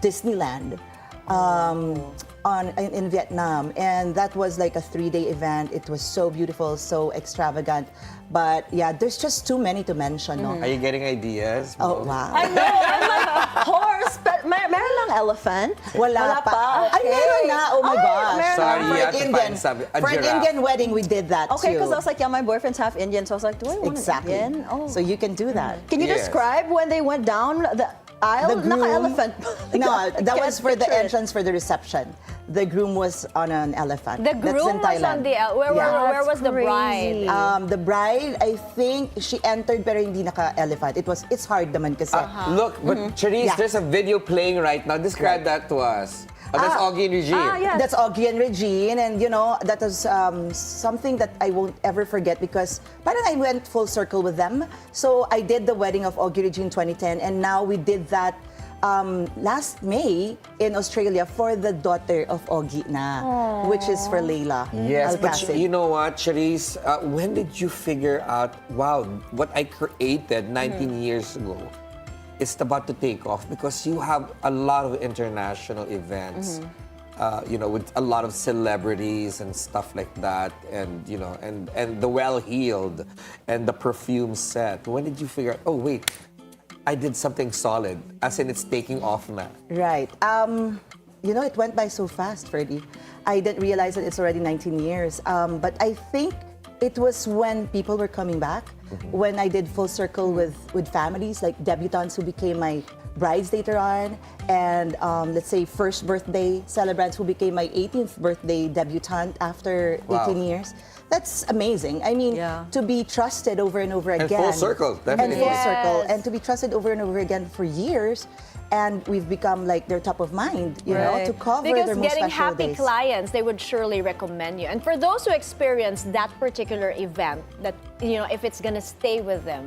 Speaker 23: Disneyland in Vietnam, and that was like a 3-day event. It was so beautiful, so extravagant. But yeah, there's just too many to mention. No?
Speaker 2: Are you getting ideas?
Speaker 23: Oh, wow.
Speaker 3: I know, I'm like, horse, but meron lang elephant?
Speaker 23: Wala pa.
Speaker 3: Okay.
Speaker 23: Ay, meron na. Oh my gosh.
Speaker 3: meron
Speaker 2: Sorry,
Speaker 23: For
Speaker 2: you
Speaker 23: an
Speaker 2: have to
Speaker 23: Indian-
Speaker 2: find some- a
Speaker 23: For an
Speaker 2: giraffe.
Speaker 23: Indian wedding, we did that
Speaker 3: Okay,
Speaker 23: too.
Speaker 3: because I was like, yeah, my boyfriend's half Indian, so I was like, do I want
Speaker 23: Exactly.
Speaker 3: an Indian? Oh.
Speaker 23: So you can do that.
Speaker 3: Can you
Speaker 2: Yes.
Speaker 3: describe when they went down the aisle?
Speaker 23: The groom-
Speaker 3: Naka-elephant.
Speaker 23: No, that
Speaker 3: Can't
Speaker 23: was for the
Speaker 3: picture it.
Speaker 23: entrance for the reception. The groom was on an elephant.
Speaker 1: The
Speaker 23: That's
Speaker 1: groom
Speaker 23: in
Speaker 1: was
Speaker 23: Thailand.
Speaker 1: on the... Where
Speaker 23: Yeah.
Speaker 1: was the bride?
Speaker 23: The bride, I think she entered pero hindi naka-elephant. It's hard naman kasi.
Speaker 2: Look, but Charisse,
Speaker 23: Yeah.
Speaker 2: there's a video playing right now. Describe that to us. Oh, that's Augie and Regine.
Speaker 3: yes.
Speaker 23: That's Augie and Regine, and that was something that I won't ever forget because parang I went full circle with them. So I did the wedding of Augie Regine 2010, and now we did that last May in Australia for the daughter of Augie na, which is for Layla.
Speaker 2: Yes, but
Speaker 23: Alcacid.
Speaker 2: you know what, Charisse? When did you figure out, wow, what I created 19 years ago is about to take off because you have a lot of international events, with a lot of celebrities and stuff like that, and and the well-heeled and the perfume set. When did you figure out, oh wait, I did something solid, as in it's taking off now?
Speaker 23: Right. It went by so fast, Ferdi. I didn't realize that it's already 19 years. But I think it was when people were coming back, when I did full circle with families, like debutantes who became my brides later on, and let's say first birthday celebrants who became my 18th birthday debutante after 18 years. That's amazing. I mean, to be trusted over and over again.
Speaker 2: And full circle, definitely.
Speaker 23: And full circle. And to be trusted over and over again for years. And we've become like their top of mind, to cover
Speaker 1: because
Speaker 23: their most
Speaker 1: getting
Speaker 23: special
Speaker 1: happy
Speaker 23: days.
Speaker 1: clients, they would surely recommend you. And for those who experience that particular event, that if it's gonna stay with them,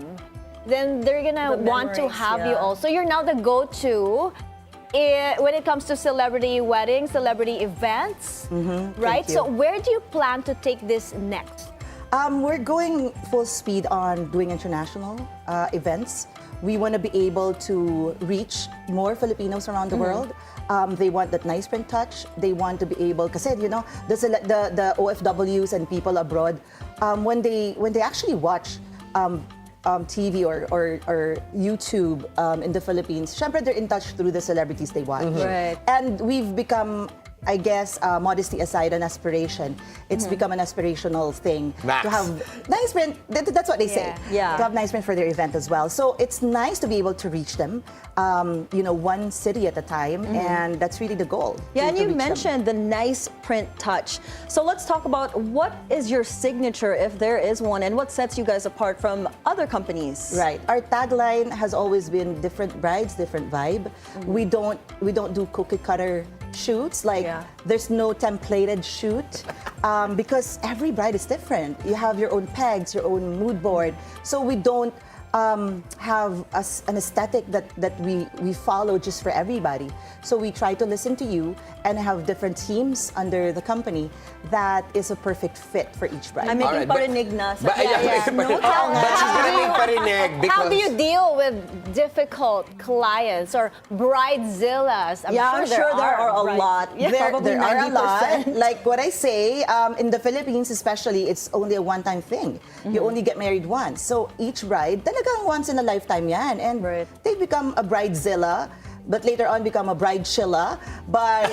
Speaker 1: then they're gonna want to have you also. You're now the go-to when it comes to celebrity weddings, celebrity events, right? So where do you plan to take this next?
Speaker 23: We're going full speed on doing international events. We want to be able to reach more Filipinos around the world. They want that nice print touch. They want to be able, kasi the OFWs and people abroad, when they actually watch TV or YouTube in the Philippines, syempre they're in touch through the celebrities they watch.
Speaker 3: Right.
Speaker 23: And we've become, I guess, modesty aside, an aspiration. It's become an aspirational thing
Speaker 2: Max.
Speaker 23: to have nice print. That's what they say.
Speaker 3: Yeah.
Speaker 23: To have nice print for their event as well. So it's nice to be able to reach them, one city at a time, and that's really the goal.
Speaker 3: Yeah, and
Speaker 23: to
Speaker 3: you
Speaker 23: reach them.
Speaker 3: mentioned the nice print touch. So let's talk about what is your signature, if there is one, and what sets you guys apart from other companies.
Speaker 23: Right. Our tagline has always been different brides, different vibe. We don't do cookie cutter shoots. Like there's no templated shoot because every bride is different. You have your own pegs, your own mood board. So we don't have an aesthetic that we follow just for everybody. So we try to listen to you and have different teams under the company that is a perfect fit for each bride.
Speaker 3: I'm making
Speaker 2: Alright, but-
Speaker 3: parinig na.
Speaker 2: But she's gonna make parinig because
Speaker 1: How do you deal with difficult clients or bridezillas?
Speaker 3: I'm sure there are a lot. Probably
Speaker 23: There are a
Speaker 3: 90%.
Speaker 23: lot. Like what I say, in the Philippines especially, it's only a one-time thing. You only get married once. So each bride, talagang once in a lifetime yan. And they become a bridezilla, but later on become a bridechilla. But,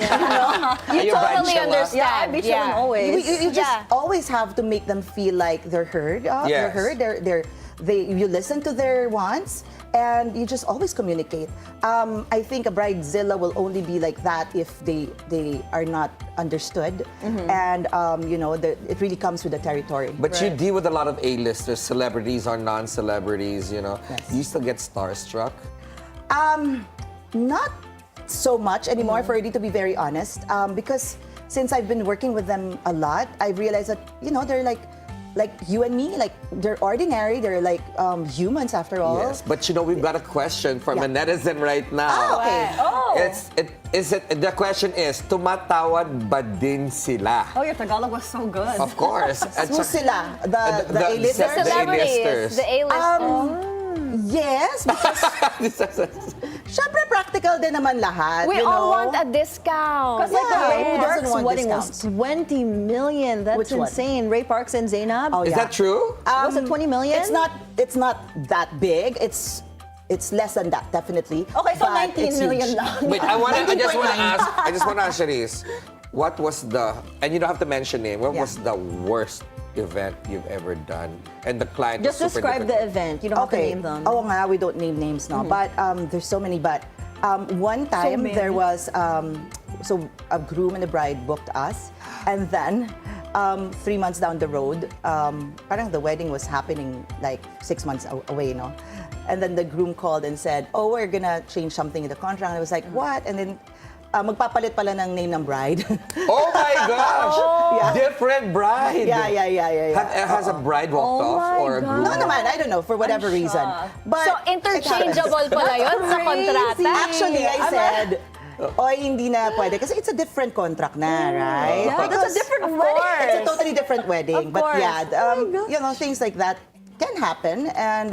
Speaker 1: You totally understand.
Speaker 3: Yeah, always.
Speaker 23: you just always have to make them feel like they're heard. They're heard. you listen to their wants, and you just always communicate. I think a bridezilla will only be like that if they are not understood, and it really comes with the territory.
Speaker 2: But you deal with a lot of A-listers, celebrities or non-celebrities, you know.
Speaker 23: Yes.
Speaker 2: You still get starstruck?
Speaker 23: Not so much anymore, Ferdi, to be very honest, because since I've been working with them a lot, I've realized that, they're like you and me, like they're ordinary, they're like humans after all.
Speaker 2: Yes, but we've got a question from a netizen right now. The question is, tumatawad ba din sila?
Speaker 3: Oh, your Tagalog was so good.
Speaker 2: Of course.
Speaker 23: Who sila? The A-listers?
Speaker 1: The celebrities, the A-listers.
Speaker 23: Yes, because syempre practical din naman lahat.
Speaker 1: We all want a discount.
Speaker 3: Because like Ray
Speaker 23: who doesn't
Speaker 3: Park's
Speaker 23: want
Speaker 3: wedding
Speaker 23: discounts?
Speaker 3: was 20 million. That's
Speaker 23: Which one?
Speaker 3: insane. Ray Park's and Zainab.
Speaker 23: Oh,
Speaker 2: Is that true?
Speaker 3: Was it 20 million?
Speaker 23: It's not that big. It's less than that, definitely.
Speaker 3: Okay, so
Speaker 23: but
Speaker 3: 19
Speaker 23: it's
Speaker 3: million
Speaker 23: huge.
Speaker 3: lang.
Speaker 2: Wait, I just want to ask Charisse, what was and you don't have to mention name, what was the worst event you've ever done? And the client
Speaker 3: Just
Speaker 2: was super
Speaker 3: describe the
Speaker 2: difficult.
Speaker 3: event. You don't have to name them.
Speaker 23: Oh, nga, we don't name names now. But there's so many. But one time
Speaker 3: many.
Speaker 23: there was so a groom and a bride booked us, and then 3 months down the road, parang the wedding was happening like 6 months away, And then the groom called and said, "Oh, we're gonna change something in the contract." And I was like, "What?" And then magpapalit pala ng name ng bride.
Speaker 2: Oh my gosh!
Speaker 23: Yeah.
Speaker 2: Different bride!
Speaker 23: Yeah.
Speaker 2: Has a bride walked off or a groom?
Speaker 23: No naman, I don't know, for whatever reason. But
Speaker 1: So, interchangeable pala yun sa kontrata?
Speaker 23: Actually, I said, oy, hindi na pwede. Kasi it's a different contract na, right?
Speaker 3: Yeah, that's a different
Speaker 23: Of
Speaker 3: wedding.
Speaker 23: course. It's a totally different wedding.
Speaker 1: Of
Speaker 23: But
Speaker 1: course.
Speaker 23: yeah, things like that can happen. And,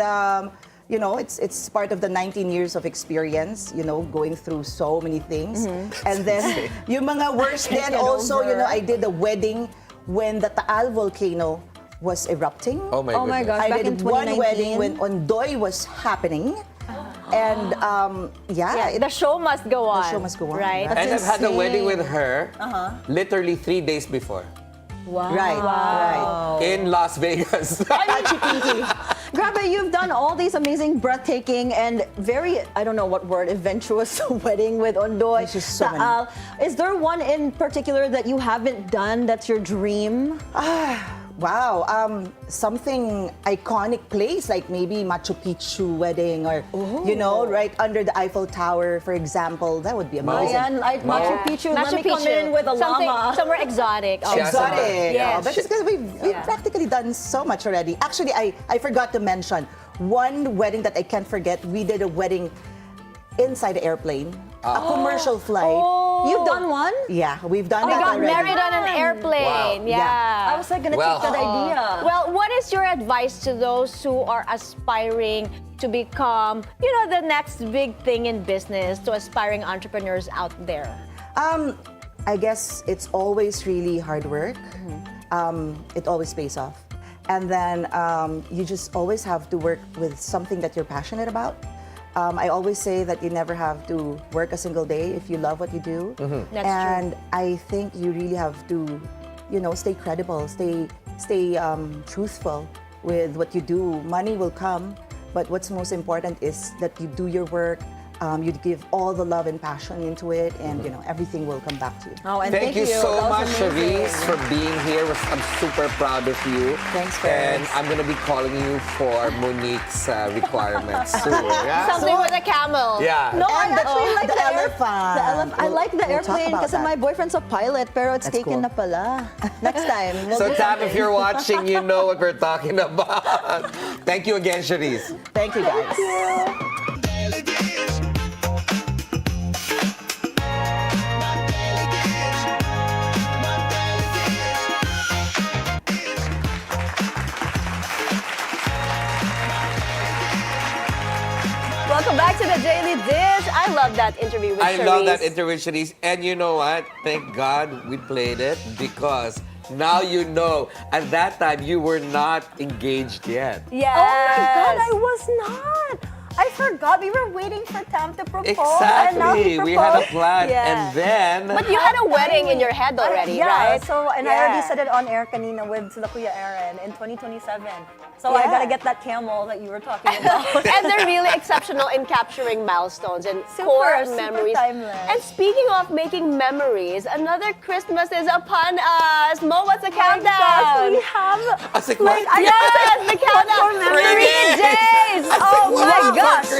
Speaker 23: it's part of the 19 years of experience, going through so many things. And then, yung mga worst then also, I did a wedding when the Taal volcano was erupting.
Speaker 2: Oh my goodness.
Speaker 3: gosh,
Speaker 23: I
Speaker 3: back in
Speaker 23: did one
Speaker 3: 2019.
Speaker 23: wedding when Ondoy was happening. And
Speaker 1: The show must go on.
Speaker 23: The show must go on,
Speaker 1: Right?
Speaker 23: right?
Speaker 2: And I've had a wedding with her literally 3 days before.
Speaker 3: Wow.
Speaker 23: Right.
Speaker 2: In Las Vegas.
Speaker 3: Grabe, you've done all these amazing, breathtaking, and very, I don't know what word, adventurous wedding with Ondoy.
Speaker 23: There's just so many.
Speaker 3: Taal. Is there one in particular that you haven't done that's your dream?
Speaker 23: Wow, something iconic place like maybe Machu Picchu wedding or right under the Eiffel Tower, for example. That would be amazing.
Speaker 3: Ayan, like Machu Picchu. Let me come in with a llama.
Speaker 1: Somewhere exotic.
Speaker 23: Exotic.
Speaker 1: Yes.
Speaker 23: But it's because we've practically done so much already. Actually, I forgot to mention one wedding that I can't forget. We did a wedding inside the airplane, a commercial flight.
Speaker 3: You've done one?
Speaker 23: Yeah, we've done
Speaker 1: We
Speaker 23: that
Speaker 1: got
Speaker 23: already.
Speaker 1: married on an airplane.
Speaker 2: Wow.
Speaker 1: Yeah.
Speaker 3: I was like gonna
Speaker 2: Well-
Speaker 3: take that idea.
Speaker 1: Well, what is your advice to those who are aspiring to become, the next big thing in business, to aspiring entrepreneurs out there?
Speaker 23: I guess it's always really hard work. It always pays off. And then you just always have to work with something that you're passionate about. I always say that you never have to work a single day if you love what you do.
Speaker 1: That's
Speaker 23: and I think you really have to, stay credible, stay truthful with what you do. Money will come, but what's most important is that you do your work. You give all the love and passion into it, and everything will come back to you.
Speaker 3: Oh, and
Speaker 2: Thank you so
Speaker 3: That
Speaker 2: much,
Speaker 3: was amazing.
Speaker 2: Charisse, for being here. I'm super proud of you.
Speaker 23: Thanks, Ferdi.
Speaker 2: And I'm going to be calling you for Monique's requirements soon. Yeah?
Speaker 1: Something with a camel.
Speaker 2: Yeah.
Speaker 3: No, I
Speaker 23: And
Speaker 3: actually like
Speaker 23: the
Speaker 3: the
Speaker 23: elephant.
Speaker 3: I like the
Speaker 23: We'll talk
Speaker 3: airplane
Speaker 23: about
Speaker 3: because
Speaker 23: that.
Speaker 3: my boyfriend's a pilot, pero it's
Speaker 23: That's
Speaker 3: taken
Speaker 23: cool.
Speaker 3: na pala. Next time. We'll
Speaker 2: So,
Speaker 3: do
Speaker 2: Tam, if you're watching, you know what we're talking about. Thank you again, Charisse.
Speaker 23: Thank you, guys.
Speaker 1: Welcome back to the Daily Dish. I love that interview with Charisse.
Speaker 2: I love that interview, Charisse. And you know what? Thank God we played it because now you know. At that time, you were not engaged yet.
Speaker 1: Yes.
Speaker 3: Oh my God, I was not. I forgot. We were waiting for Tam to propose. And now he
Speaker 2: Exactly. We had a
Speaker 3: proposed.
Speaker 2: plan.
Speaker 1: Yeah.
Speaker 2: And then...
Speaker 1: But you had a wedding in your head already,
Speaker 3: yeah,
Speaker 1: right?
Speaker 3: So, and I already said it on air kanina with sila Kuya Aaron in 2027. So I gotta get that camel that you were talking about.
Speaker 1: And they're really exceptional in capturing milestones and
Speaker 3: Super,
Speaker 1: core
Speaker 3: super
Speaker 1: memories.
Speaker 3: timeless.
Speaker 1: And speaking of making memories, another Christmas is upon us. Mo, what's the countdown?
Speaker 3: We have
Speaker 2: I was like, what?
Speaker 1: Yes, the countdown.
Speaker 2: Three
Speaker 1: 3 days. Oh my gosh.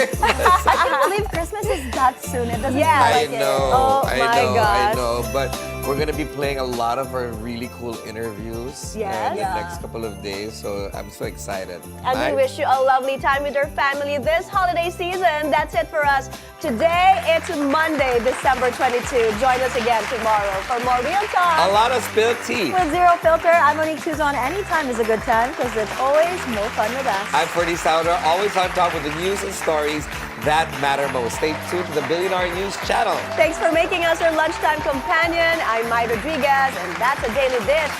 Speaker 3: I can't believe Christmas is that soon. It doesn't
Speaker 1: Yeah.
Speaker 3: feel
Speaker 2: I
Speaker 3: like it.
Speaker 2: know,
Speaker 1: Oh
Speaker 2: I
Speaker 1: my
Speaker 2: know,
Speaker 1: gosh.
Speaker 2: I know. But we're gonna be playing a lot of our really cool interviews
Speaker 1: Yes.
Speaker 2: in the
Speaker 1: Yeah.
Speaker 2: next couple of days. So I'm so excited.
Speaker 1: And we wish you a lovely time with your family this holiday season. That's it for us. Today, it's Monday, December 22. Join us again tomorrow for more Real
Speaker 2: a
Speaker 1: Talk.
Speaker 2: lot of spilled tea.
Speaker 3: With Zero Filter, I'm Monique Tuzon. Anytime is a good time because it's always more fun with us.
Speaker 2: I'm Ferdi Salvador, always on top with the news and stories that matter most. Stay tuned to the Bilyonaryo News channel.
Speaker 1: Thanks for making us your lunchtime companion. I'm Mai Rodriguez, and that's a Daily Dish.